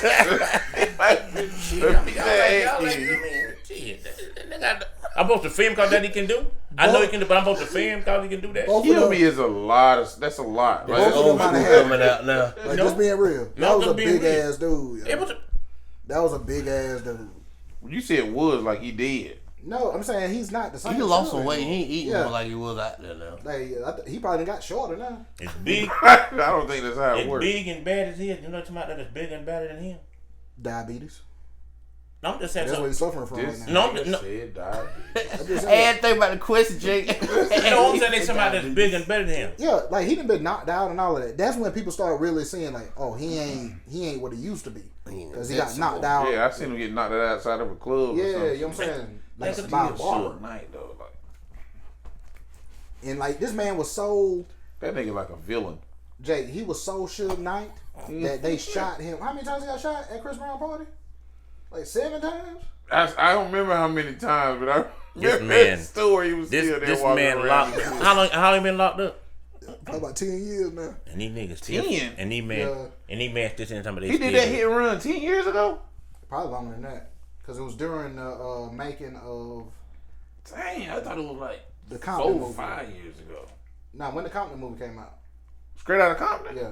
I'm supposed to film because that he can do. I know he can do, but I'm supposed to film because he can do that. Both of Kill them, me is a lot. That's a lot. Like, both of them might have. coming out now. Like, just being real. That No, was a just being big real. ass dude. yo. It was a- That was a big ass dude. you said was like he did. No, I'm saying he's not the same. He lost some Suge weight. He anymore. ain't eating Yeah. more like he was out there now. Like, he probably got shorter now. It's big. I don't think that's how it It's works. big and bad as he is. You know what I'm talking about? That is bigger and badder than him. Diabetes. No, I'm just saying That's what he's something. suffering from This right now. No, no. said diabetes. I'm just I saying. had to think about the question, Jake. No, I'm saying there's somebody that's bigger and better than him. Yeah, like he done been knocked out and all of that. That's when people start really seeing like, oh, he ain't what he used to be because he got knocked out. Yeah, I seen him get knocked out outside of a club. Yeah, or you something. know what I'm saying? Like That's by a Still bar. Suge Knight though. Like And like this man was so that nigga like a villain. Jake, he was so Suge Knight that they shot him. How many times he got shot at Chris Brown party? Like 7 times? I don't remember how many times, but I This remember man- that story. He was still there This walking man around. locked. How long he been locked up? Probably about 10 years now. And these niggas still. 10? And these man. Yeah. And these man still saying something. He did that hit and run 10 years ago. Probably longer than that. Because it was during the making of Dang, I thought it was like the Compton 4 or movie. 5 years ago. Nah, when the Compton movie came out. Straight out of Compton. Yeah.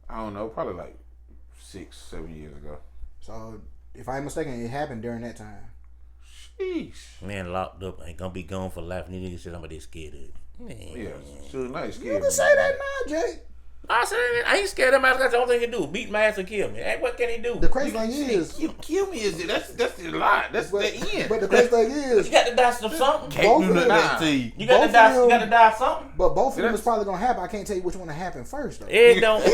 I don't know, probably like 6, 7 years ago. So if I'm mistaken, it happened during that time. Sheesh. Man locked up ain't gonna be gone for life. And these niggas say somebody scared of it. Man. Yeah, Suge Knight You scared can me. say that now, Jake. I said I ain't scared of him. That's the only thing he can do. Beat my ass and kill me. Hey, what can he do? The crazy thing is, Kill me is it? That's a lot. That's but, the end. but the crazy thing is, You got to die some something. both Can't of do them, nothing to you. You got both to die. of them- You got to die something. but both of them That's- is probably gonna happen. I can't tell you which one to happen first though. It don't.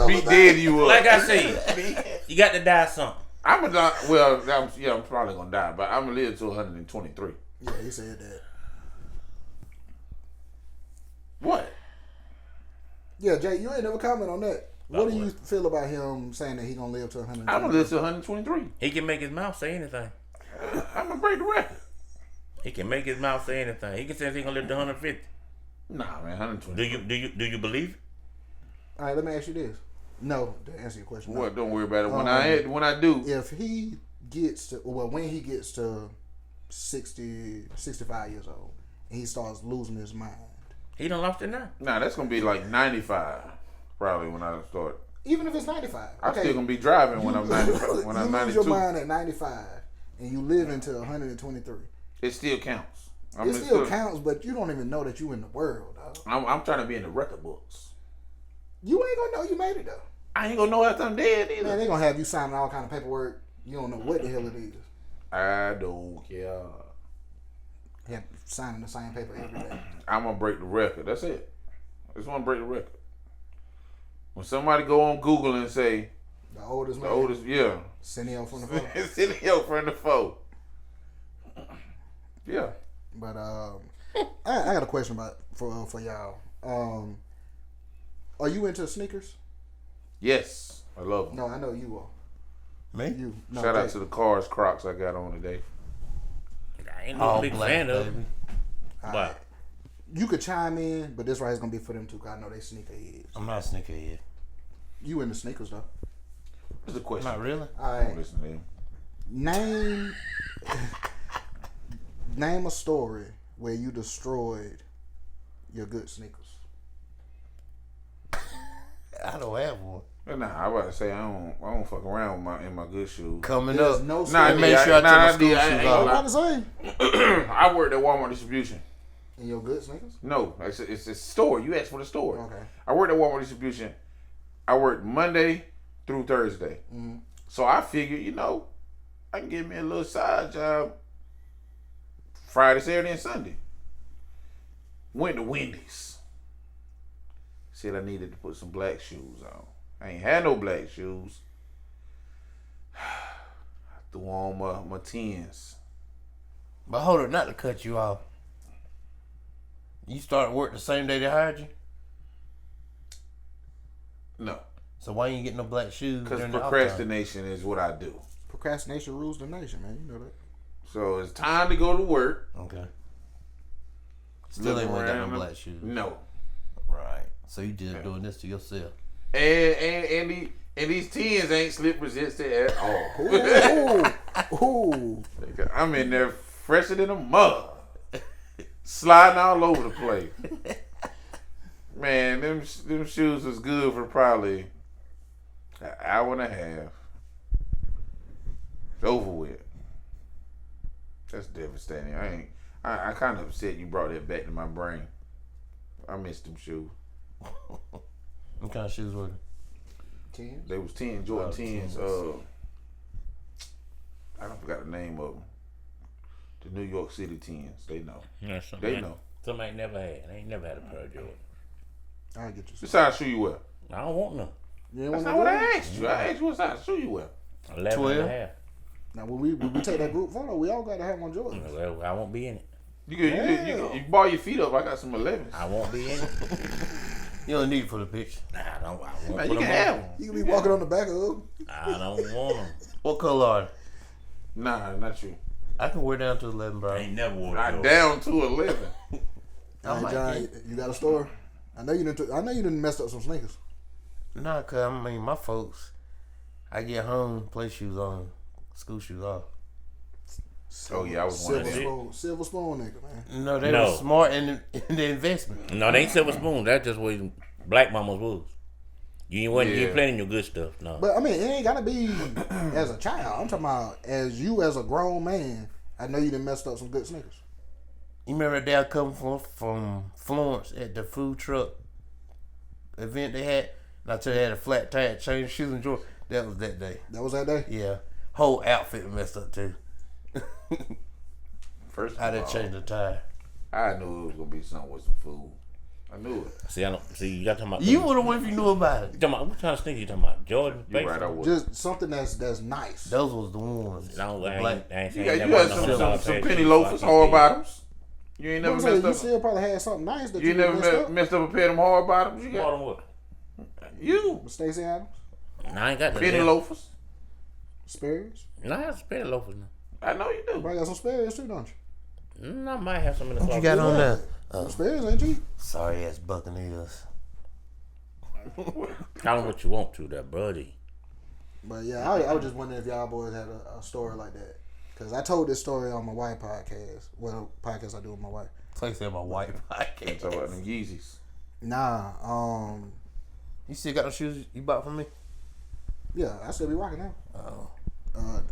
Be dead you up. Like I said, you got to die something. I'm gonna die. Well, I'm probably gonna die, but I'm gonna live to 123. Yeah, he said that. What? Yeah, Jay, you ain't never comment on that. What do you what? feel about him saying that he gonna live to 100? I'm gonna live to 123. He can make his mouth say anything. I'm gonna break the record. He can make his mouth say anything. He can say he's gonna live to 150. Nah, man, 120. Do you believe it? All right, let me ask you this. No, to answer your question. no. What? Don't worry about it. When I do, If he gets to, well, when he gets to 60, 65 years old, and he starts losing his mind, He done lost it now. nah, that's gonna be like 95, probably when I start. even if it's 95, I'm still gonna be driving when I'm 95. When you I'm lose your 92, mind at 95, and you live into 123. it still counts. It still counts, but you don't even know that you in the world, dog. I'm trying to be in the record books. You ain't gonna know you made it though. I ain't gonna know after I'm dead either. Man, they gonna have you signing all kind of paperwork. You don't know what the hell it is. I don't care. Have signing the same paper every day. I'm gonna break the record. That's it. I just wanna break the record. When somebody go on Google and say The oldest the man. oldest, yeah, Cineo from the phone. it's in your friend the foe. Yeah. But I got a question about for y'all. Are you into sneakers? Yes, I love them. No, I know you are. Me? You. No, Shout out Jay. to the Cars Crocs I got on today. I ain't no All big black, fan of baby. it. But You could chime in, but this right is gonna be for them too. Cause I know they sneaker heads. I'm not a sneakerhead. You into sneakers though? What's the question? Not really. All Don't right. listen to him. Name a story where you destroyed your good sneakers. I don't have one. But nah, I about to say I don't fuck around with my good shoes. Coming There's up. no Nah, story. I make did. sure I take my I school did. I shoes ain't off. gonna I'm about to say. lie. I worked at Walmart distribution. In your good sneakers? No, it's a store. You asked for the store. Okay. I worked at Walmart distribution. I worked Monday through Thursday. Mm-hmm. So I figured, I can get me a little side job Friday, Saturday, and Sunday. Went to Wendy's. Said I needed to put some black shoes on. I ain't had no black shoes. I threw on my 10s. But hold on, not to cut you off. You started work the same day they hired you? No, So why you ain't getting no black shoes? because during the procrastination is what I do. Procrastination rules the nation, man. You know that. So it's time to go to work. Okay. Still ain't got no black shoes. No. Right. So you just doing this to yourself. And these tens ain't slip resistant at all. Ooh. I'm in there fresher than a mug. Sliding all over the place. Man, them shoes was good for probably an hour and a half. It's over with. That's devastating. I kind of upset you brought that back to my brain. I missed them shoes. What kind of shoes were they? 10s? They was 10 Jordan 10s. I don't forgot the name of them. The New York City 10s. They know. They know. Something I ain't never had. I ain't never had a pair of Jordan. I'll get you some. What size shoe you wear? I don't want none. That's not what I asked you. I asked you what size shoe you wear. 11 12? and a half. Now, when we take that group photo, we all got to have one Jordan. Well, I won't be in it. You ball your feet up. I got some 11s. I won't be in it. You don't need it for the picture. Nah, I won't Man, put you them can have on. them. You can be walking on the back of them. I don't want them. What color are they? Nah, not you. I can wear down to 11, bro. I ain't never wore Not Jordan. down to 11. I might John, get- you got a store? I know you didn't mess up some sneakers. Nah, cause I mean my folks, I get home, play shoes on, school shoes off. Oh yeah, I was one of Silver spoon nigga, man. No, they No. were smart in the investment. No, they ain't silver spoon. That's just what black mamas was. You ain't playing your good stuff. No. But I mean, it ain't gotta be as a child. I'm talking about as you as a grown man. I know you done messed up some good sneakers. You remember that day I come from Florence at the food truck event they had? And I told you they had a flat tire, changed shoes and Jordan. That was that day. That was that day. Yeah. Whole outfit messed up too. First I of didn't all, change the tire. I knew it was gonna be something with some food. I knew it. See, you got talking about. You would have went if you knew about it. You talking about what kind of sneakers you talking about? Jordan. You're right. I was. Just something that's nice. Those was the ones. I Black. ain't You saying got that some penny loafers, hard bottoms. You ain't never I'm saying, messed you up. still probably had something nice that You you never messed up. messed up a pair of them hard bottoms. You got Bought them what? you Stacey Adams, Nah, I ain't got penny no loafers. Sperry's. Nah, I have penny loafers now. I know you do. Probably got some Sperry's too, don't you? I might have some in the What car. you got on there? Some Sperry's ain't cheap. Sorry ass Buccaneers. Tell them what you want to, that buddy. But yeah, I was just wondering if y'all boys had a story like that. Because I told this story on my wife podcast. Well, podcast I do with my wife. It's like say my white I'm podcast. talking about them Yeezys. Nah, You still got them shoes you bought from me? yeah, I still be rocking them. Oh.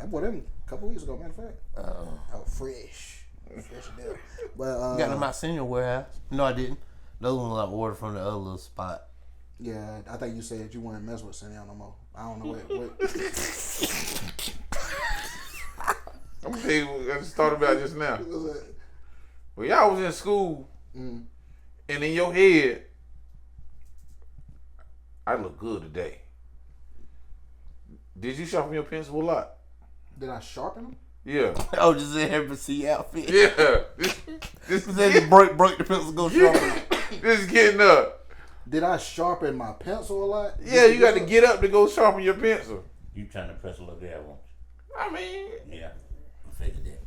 I bought them a couple weeks ago, matter of fact. Oh. Oh, fresh deal. But Got them out senior warehouse? No, I didn't. Those ones I ordered from the other little spot. yeah, I think you said you wouldn't mess with Cindy no more. I don't know what. I'm gonna tell you what I just thought about just now. what was that? When y'all was in school, Mm. and in your head, I look good today. Did you sharpen your pencil a lot? Did I sharpen them? Yeah. I was just in here to see outfit. Yeah. This Then you break the pencil, go sharpen. this is getting up. Did I sharpen my pencil a lot? Yeah, you got to get up to go sharpen your pencil. You trying to press a little there, won't I mean, you? Yeah. I figured that.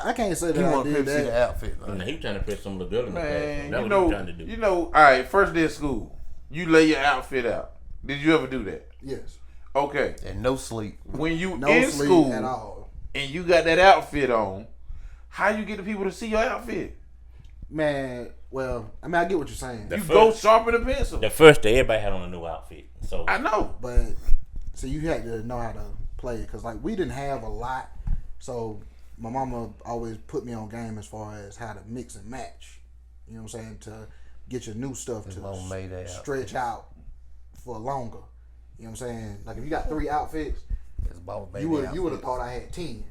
I can't say that You I want did people to see the that. outfit, man. He trying to press some little girl in the man, past. That's you what he know, trying to do. all right, first day of school, you lay your outfit out. Did you ever do that? Yes. Okay. And no sleep. When you No in sleep school at all. and you got that outfit on, how you get the people to see your outfit? Man, well, I mean, I get what you're saying. The You first- go sharpen the pencil. The first day, everybody had on a new outfit. So I know. But so you had to know how to play because like we didn't have a lot, so my mama always put me on game as far as how to mix and match. You know what I'm saying, to get your new stuff His to mama made that stretch out for longer. You know what I'm saying? Like if you got 3 outfits, It's about baby you would have outfits. thought I had 10.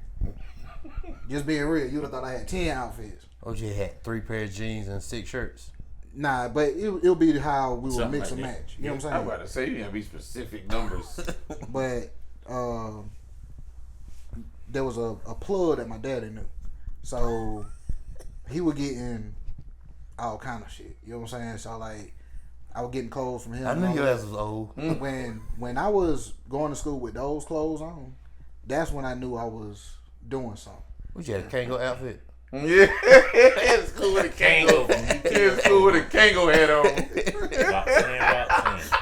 Just being real, you would have thought I had 10 outfits. OJ had 3 pair of jeans and 6 shirts. Nah, but it'll be how we will Something mix like and that. match. You know what I'm I'm saying? about to say you gotta be specific numbers. But there was a plug that my daddy knew, so he was getting all kind of shit. You know what I'm saying? So like, I was getting clothes from him. I knew your ass was old. When I was going to school with those clothes on, that's when I knew I was doing something. What you had, a Kango outfit? Yeah, it's cool with a Kango. It's cool with a Kango hat on. Roxanne.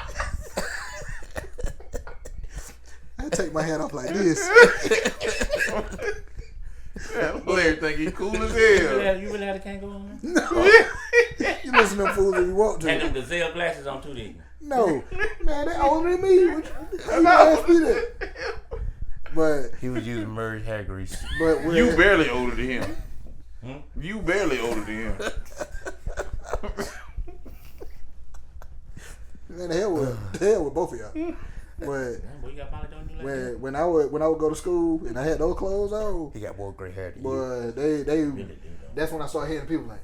I take my hat off like this. Larry think he cool as hell. You really had a Kango on? No. You listen to them fools if you want Had to. them gazelle glasses on too, didn't you? No. Man, they older than me. How you ask me that? But He was using Murray hair grease. when, You barely older than him. You barely older than him. man, the hell with both of y'all. But Boy, you got probably don't do like that. when I would go to school and I had those clothes on, He got more gray hair than you. boy, they Really do, though. that's when I started hearing people like,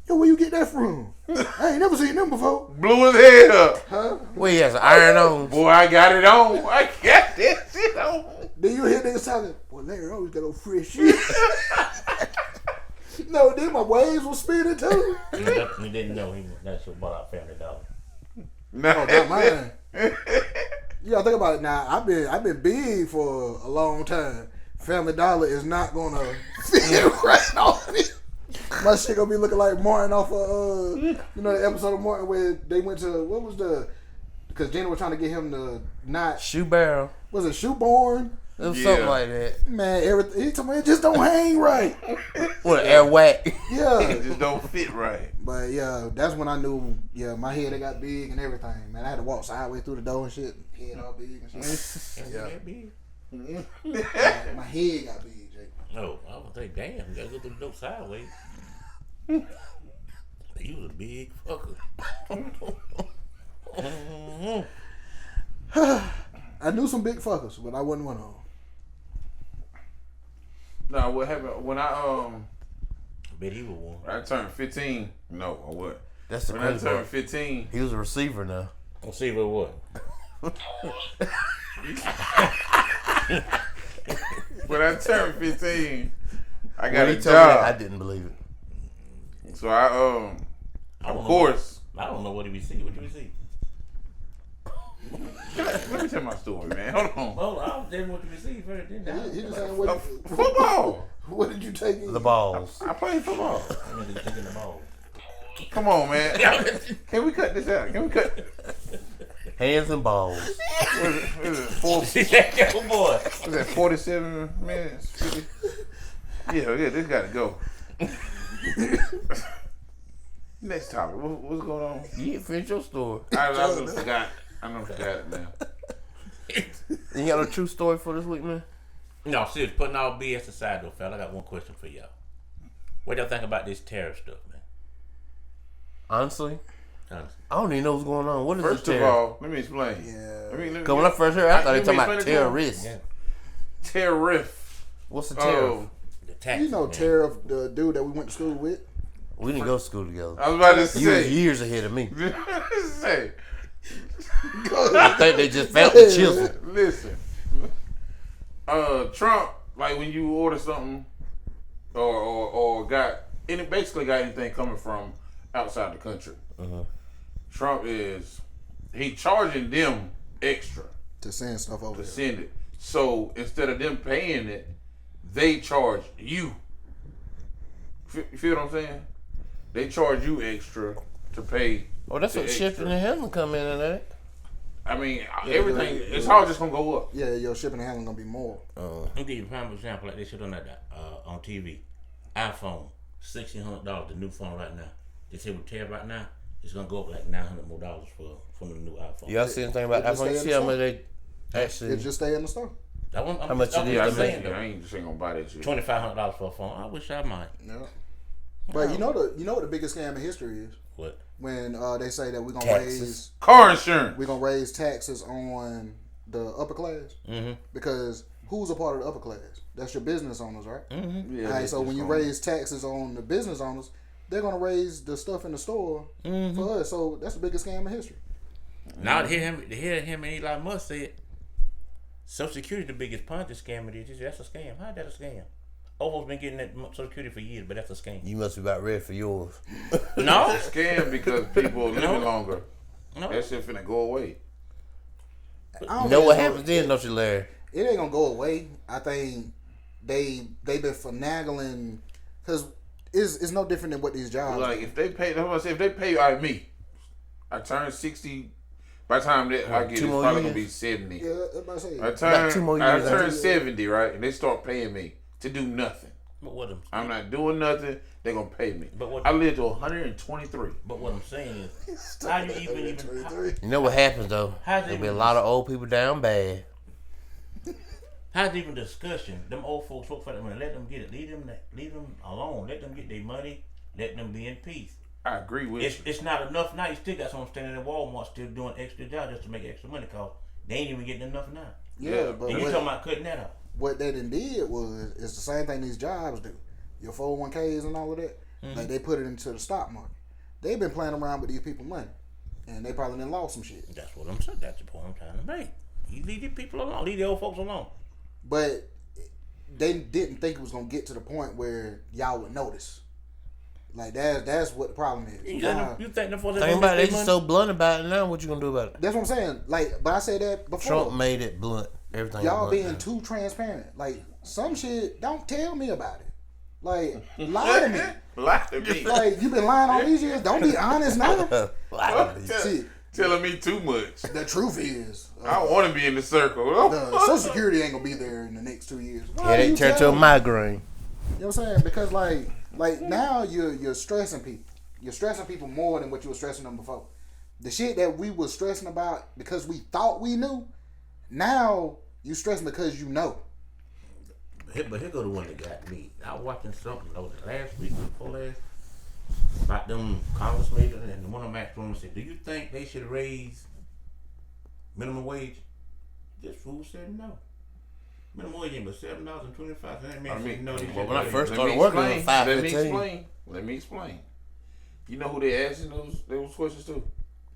yo, where you get that from? I ain't never seen them before. Blew his head up. Huh? Well, he has an iron on. Boy, I got it on. I got that shit on. Then you hear niggas talking, boy, Larry always got no fresh shit. No, then my waves was spinning too. You didn't know that's what bought out Family Dollar. Nah. Oh, not mine. You gotta think about it now. I've been big for a long time. Family Dollar is not gonna fit right off me. My shit gonna be looking like Martin off of the episode of Martin where they went to because Jenna was trying to get him to not Shoe barrel. was it Shoeborn? It was Yeah. something like that. Man, everything he told me it just don't hang right. What, air whack? Yeah. It just don't fit right. But yeah, that's when I knew, my head it got big and everything. Man, I had to walk sideways through the door and shit. Head all big and shit. Yeah. That big? My head got big, Jake. No, I was like, damn, you gotta go through the dope sideways. You was a big fucker. I knew some big fuckers, but I wasn't one of them. Nah, what happened when I bet he was one. I turned 15? No, I what? That's the When I crazy turned part. 15, He was a receiver now. Let's see what. when I turned 15, I got When a he told me that, I job. didn't believe it. So I of course. I don't know what he received. What did you receive? Let me tell my story, man. Hold on. Well, I was telling what you received first, didn't I? He just saying Football. what did you take in? The balls. I played football. I'm really taking the ball. Come on, man. Can we cut this out? Can we cut? Hands and balls. What is it? Four, Yo, boy. was that 47 minutes? 50? Yeah, this got to go. Next topic. What's going on? You didn't finish your story. I done forgot. I done forgot it now. You got a true story for this week, man? No, seriously, putting all BS aside though, fella, I got one question for y'all. What y'all think about this tariff stuff, man? Honestly, Honestly. I don't even know what's going on. What is First this of tariff? all, let me explain. Yeah. Let me, Because when I first heard it, I thought they Let me talking about explain it to him. terrorists. Yeah. Tariff. What's the tariff? The tax. You know man. Tariff, the dude that we went to school with. We didn't go to school together. I was about to You were say. years ahead of me. say. I think they just found the chisel. Listen. Trump, like when you order something or got basically got anything coming from outside the country. Trump he charging them extra To send stuff over to there. send it. So instead of them paying it, they charge you. You feel what I'm saying? They charge you extra to pay. Oh, that's the what extra. shipping and handling come in and that. I mean, everything. It's all just gonna go up. Yeah, your shipping and handling gonna be more. I'll give you a prime example like they shit on that on TV. iPhone, $1,600, the new phone right now. They say with tariff right now, it's gonna go up like $900 more for the new iPhone. Y'all see anything about It just iPhone? You stay see in how the much they actually... It just stay in the store. That one, How much it is Yeah, to I make? ain't just ain't gonna buy that shit. $2,500 for a phone. I wish I might. Yeah. But you know what the biggest scam in history is? What? When they say that we're gonna Taxes. Car insurance. raise taxes on the upper class because who's a part of the upper class? That's your business owners, right? Yeah, All right, so when you raise taxes on the business owners, they're gonna raise the stuff in the store for us. So that's the biggest scam in history. Now to hear him and Elon Musk say it, Social Security the biggest Ponzi scam it is. That's a scam. How is that a scam? Old folks been getting that Social Security for years, but that's a scam. You must be about ready for yours. No, It's a scam because people are living longer. no. That shit finna go away. You know what happens then, don't you, Larry? It ain't gonna go away. I think they been finagling because it's no different than what these jobs. Like if they pay, if they pay me, I turn 60. By the time that I get, it's probably gonna be 70. Yeah, that's what I say. About 2 more years, I turn 70, right, and they start paying me to do nothing. But what I'm not doing nothing. They gonna pay me. But what I live to 123. But what I'm saying is, how you even You know what happens though? How's it There'll be a even- lot of old people down bad. how's even discussion? Them old folks for them. Let them get it. Leave them alone. Let them get their money. Let them be in peace. I agree with you. It's not enough now. You still got someone standing at Walmart still doing extra job just to make extra money cause they ain't even getting enough now. Yeah, but And you talking about cutting that out. what they done did was it's the same thing these jobs do. Your 401ks and all of that, like they put it into the stock market. They've been playing around with these people's money, and they probably done lost some shit. That's what I'm saying. That's the point I'm trying to make. You leave these people alone. Leave the old folks alone. But they didn't think it was gonna get to the point where y'all would notice. Like that's what the problem is. You think the folks Think about it, they just so blunt about it now. What you gonna do about it? That's what I'm saying. Like, but I said that before. Trump made it blunt. Everything. Y'all blunt being now. too transparent. Like some shit, don't tell me about it. Like lie to me. Lie to me. Like you been lying all these years. Don't be honest now. See, Telling me too much. the truth is, I want to be in the circle. the Social Security ain't gonna be there in the next 2 years. Why Yeah, they you turned to a telling me? migraine. You know what I'm saying? Because like now you're stressing people. You're stressing people more than what you were stressing them before. The shit that we was stressing about because we thought we knew, now you stressing because you know. But here go the one that got me. I was watching something last week, before last, about them congressmen, and one of them asked them said, "Do you think they should raise minimum wage?" This fool said no. Minimum wage ain't but $7.25. That man said no. They should when I raise first it. started working on Let me explain. You know who they asking those questions to?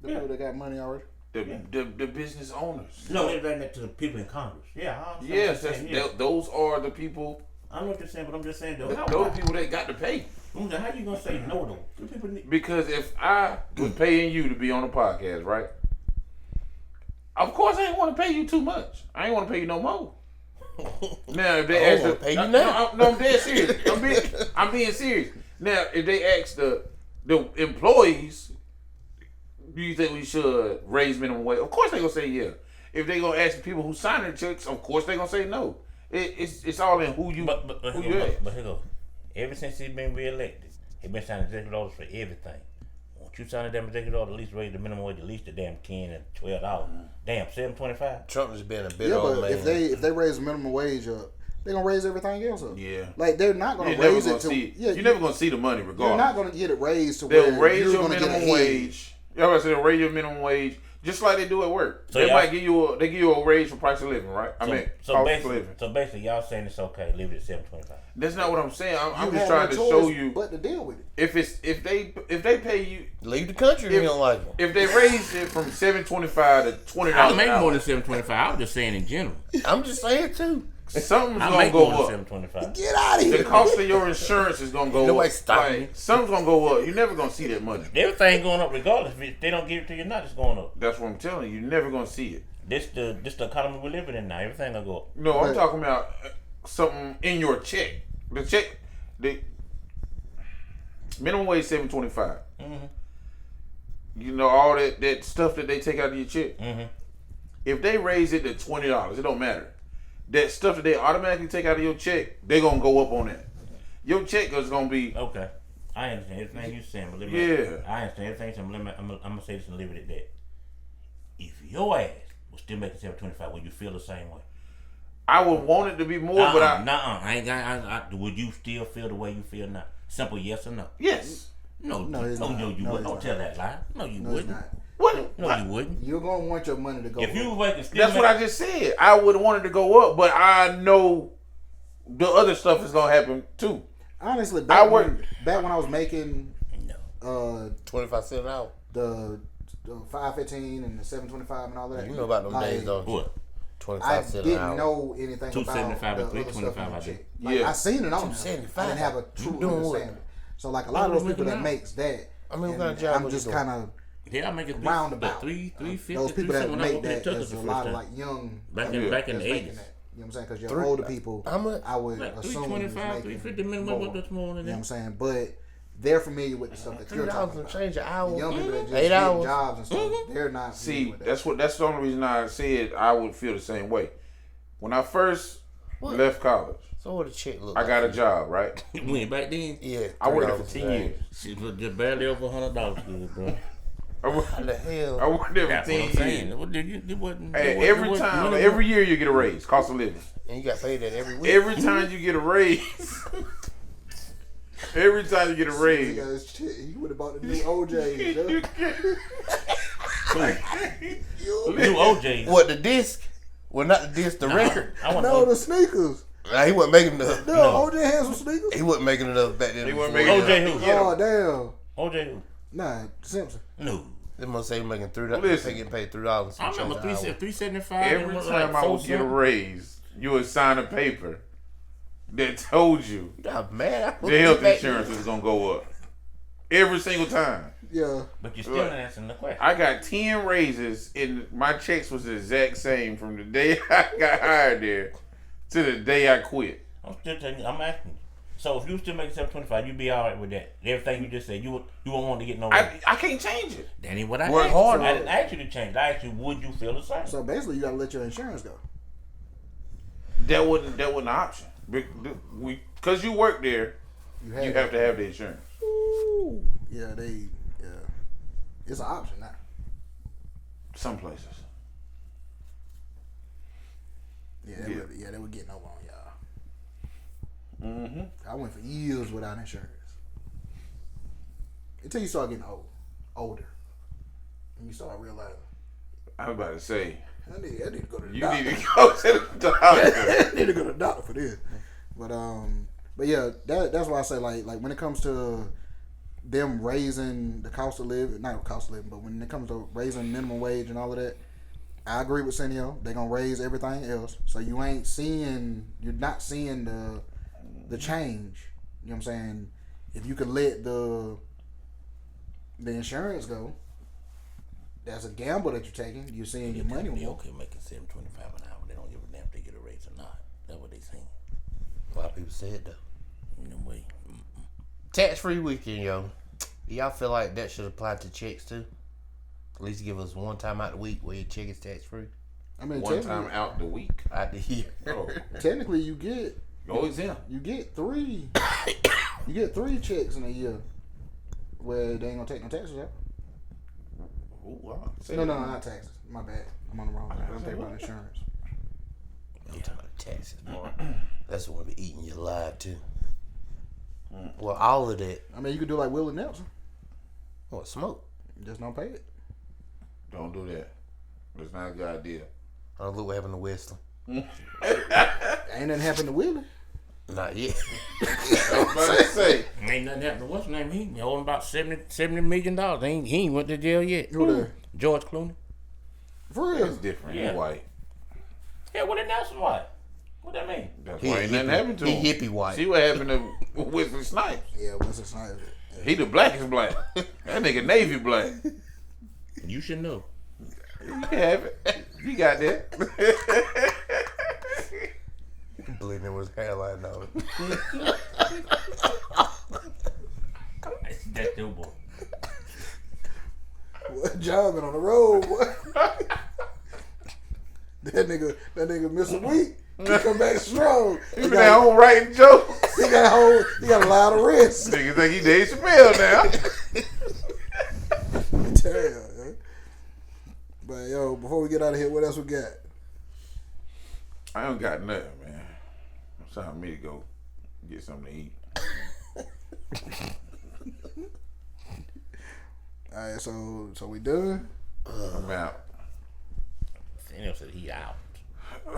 The people that got money already. The business owners. No, they're writing that to the people in Congress. Yeah, I understand Yes, what you're saying, yeah. those are the people. I know what you're saying, but I'm just saying though. Those are people that got to pay. How you gonna say no though? Them people need, Because if I was paying you to be on a podcast, right? Of course, I ain't want to pay you too much. I ain't want to pay you no more. Now, if they ask wanna pay you now. no, I'm dead serious. I'm being serious. Now, if they ask the employees, do you think we should raise minimum wage? Of course, they gonna say yeah. If they gonna ask the people who sign the checks, of course they gonna say no. It's all in who you who you ask. But here go. Ever since he's been reelected, he been signing executive orders for everything. Won't you sign a damn executive order, at least raise the minimum wage at least a damn $10 and $12. Damn, $7.25. Trump has been a bit Yeah, old but man. if they raise the minimum wage up, they're gonna raise everything else up. Yeah. Like they're not gonna You're never raise gonna it to. see. Yeah, You're never gonna see the money regardless. You're not gonna get it raised to They'll where raise you're your gonna get minimum ahead. wage. Y'all say they'll raise your minimum wage just like they do at work. So they y'all- might give you a raise for price of living, right? So basically, y'all saying it's okay, leave it at $7.25. That's not what I'm saying. I'm You just have trying no to choice show you but to deal with it. if they pay you Leave the country if you don't like it. if they raise it from $7.25 to $20 I make an more hour, than $7.25. I was just saying in general. I'm just saying too. something's I gonna make go more up. than $7.25. Get out of The here. cost of your insurance is gonna go Nobody up. stopping me. Something's gonna go up. You're never gonna see that money. Everything going up regardless. If they don't give it to you, not it's going up. That's what I'm telling you. You're never gonna see it. This the economy we're living in now. Everything gonna go up. No, I'm Right. talking about something in your check. The minimum wage $7.25. Mm-hmm. You know all that stuff that they take out of your check. Mm-hmm. If they raise it to $20, it don't matter. That stuff that they automatically take out of your check, they're gonna go up on that. Your check is gonna be Okay. I understand everything you're saying, but let Yeah. I understand everything you're saying, but I'm gonna say this and leave it at that. If your ass was still making $7.25, would you feel the same way? I would want it to be more, but I ain't got. Would you still feel the way you feel now? Simple yes or no. yes. No, No, it's not. you No, wouldn't. it's Don't not. tell that lie. No, you No, it's wouldn't. not. What? No, you wouldn't. You're gonna want your money to go. If you up. was making still That's what I just said. I would want it to go up, but I know the other stuff is gonna happen too. honestly, I back work- when I was making No. 25 cents out. the 5.15 and the 7.25 and all that. You know about them like, days, don't you? What? I $25 an didn't hour. know anything about $2.75 the and other stuff $3.25 in I the did. check. Like, Yeah. I seen it on there. $2.75. I didn't have a true doing what? understanding. So like a lot of those people that makes that, I mean, what and kind of job I'm was just you doing? kind of Yeah, I make it roundabout. $3.50. Those people that when I make opened that, the there's a first lot of time. like young Back in people the that's 80s. making that. You know what I'm saying? Because your older people, How much? I would Like assume was $3.25, making $3.50 minimum. more. What that's more than You know what I'm that? saying? But they're familiar with the stuff that you're $3 talking and about. change an hour. The young people that just 8 get hours. jobs and stuff, they're not familiar See, with that. that's the only reason I said I would feel the same way. When I first left college, So what the check look I like? got a job, right? When back then, Yeah. I worked there $3 for 10 a day. years. she was just barely over $100 good, bro. How the hell? I worked there for That's what 10 I'm years. saying. What did you? It wasn't. Hey, it wasn't- every it wasn't time, minimum. every year you get a raise, cost of living. And you got paid that every week? Every time you get a raise, every time you get a He raise, got his shit. He would have bought the new OJ. New OJ. What, the disc? Well, not the disc, the record. I want No, the sneakers. Nah, he wasn't making enough. No, OJ had some sneakers. He wasn't making enough back then. He wasn't before. making OJ who? Yeah. Oh damn. OJ who? Nah, Simpson. No. They must say he making $3. Listen. They getting paid $3. I remember $3.75. every time I would get a raise, you would sign a paper that told you Man, the health insurance was gonna go up. Every single time. Yeah. But you still not answering the question. I got 10 raises, and my checks was the exact same from the day I got hired there to the day I quit. I'm still telling you. I'm asking you. So if you still make $7.25, you'd be all right with that. Everything you just said, you won't want to get no. I can't change it. That ain't what I Work asked. hard. I didn't ask you to change. I asked you, would you feel the same? So basically, you gotta let your insurance go. That wasn't an option. Because you work there, you have to have the insurance. Yeah, it's an option now. Some places. They were getting over on y'all. I went for years without insurance until you start getting older, and you start realizing I was about to say, I need to go to the you doctor. need to go to the doctor. I need to go to the doctor for this. But yeah, that's why I say like when it comes to them raising the cost of living, not cost of living, but when it comes to raising minimum wage and all of that, I agree with Senio. They're gonna raise everything else, so you're not seeing the change. You know what I'm saying? If you could let the insurance go, that's a gamble that you're taking. You're seeing your money They more. okay making $7.25 an hour. They don't give a damn if they get a raise or not. That's what they saying. A lot of people said though. No way. Tax-free weekend, yo. Y'all feel like that should apply to checks too? At least give us one time out the week where your check is tax-free. I mean, One time out the week. Out the year. Oh, technically, you get go exempt. you get three checks in a year where they ain't gonna take no taxes out. Ooh, wow. Say No, that. not taxes. My bad. I'm on the wrong thing. I'm thinking about insurance. I'm talking about taxes, boy. That's the one be eating you alive too. Well, all of that. I mean, you could do like Willie Nelson. What, smoke? Just don't pay it. Don't do that. It's not a good idea. I don't look what happened to Wesley. Ain't nothing happened to Willie. Not yet. I was about to say. Ain't nothing happened to what's his name? He holding about $70 million. He ain't went to jail yet. Who there? George Clooney. For It's real. different. Yeah. He's white. Yeah, what did Nelson white? What that mean? That's He why ain't nothing hippie- happened to he him. hippie white. See what happened to Wesley Snipes. Yeah, Wesley Snipes. He the blackest black. That nigga Navy black. You should know. You can have it. You got that. Bleeding in his hairline now. That's your boy. What jobbing on the road, boy? That nigga miss a week. He come back strong. He been at home writing jokes. He got a lot of rest. Niggas think he Dave Chappelle now. Damn. Man. But yo, before we get out of here, what else we got? I don't got nothing, man. It's time for me to go get something to eat. All right, so we done. I'm out. Daniel said he out. All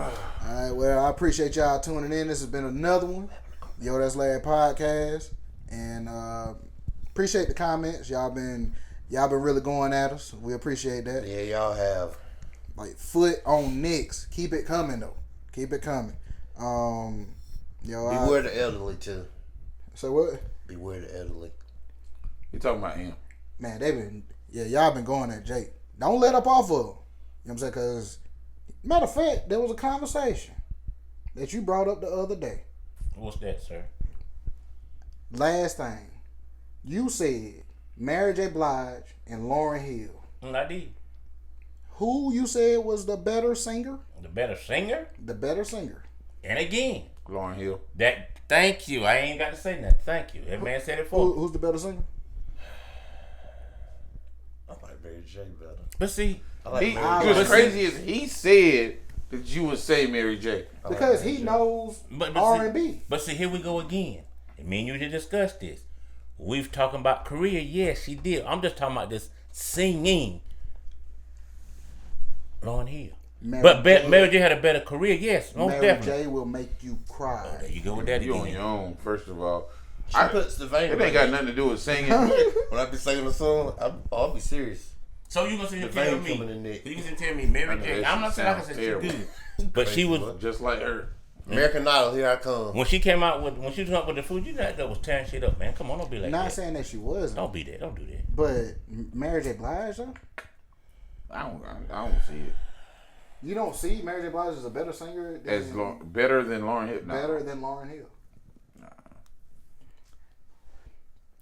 right, well, I appreciate y'all tuning in. This has been another one, Yo That's Larry podcast, and appreciate the comments. Y'all been really going at us. We appreciate that. Yeah, y'all have. like foot on necks. Keep it coming though. Keep it coming. Beware the elderly too. Say what? Beware the elderly. You talking about him? Man, y'all been going at Jake. Don't let up off of him. You know what I'm saying? Because, matter of fact, there was a conversation that you brought up the other day. What's that, sir? Last thing, you said Mary J. Blige and Lauryn Hill. I did. Who you said was the better singer? The better singer? The better singer. And again, Lauryn Hill. Thank you. I ain't got to say nothing. Thank you. That man said it for me. Who's the better singer? I like Mary J. better. But see, What's crazy is he said that you would say Mary J. Because he knows R&B. But see, here we go again. And me and you just discussed this. We've talking about career. Yes, she did. I'm just talking about this singing. Lauryn Hill. Mary J had a better career. Yes, most definitely. Mary J will make you cry. There you go with that You again. on your own, first of all. She puts the vein. It ain't got nothing to do with singing. When I be singing a song, I'll be serious. So you gonna sit here The and tell vein me? coming in there. You gonna tell me Mary J? I'm not saying like I said she good, but she was Just like her. American Idol, here I come. when she came out with when she was up with the food. You know that was tearing shit up, man. Come on, don't be like Not that. saying that she wasn't. Don't be that. Don't do that. But Mary J. Blige, though? I don't see it. You don't see Mary J. Blige as a better singer? Better than Lauryn Hill. No. Better than Lauryn Hill.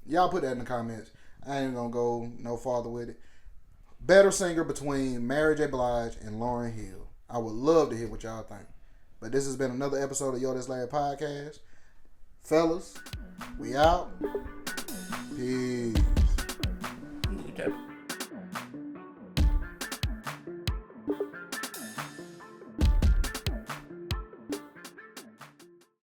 Y'all put that in the comments. I ain't gonna go no farther with it. Better singer between Mary J. Blige and Lauryn Hill. I would love to hear what y'all think. But this has been another episode of Yo That's Larry Podcast. Fellas, we out. Peace. Look at that.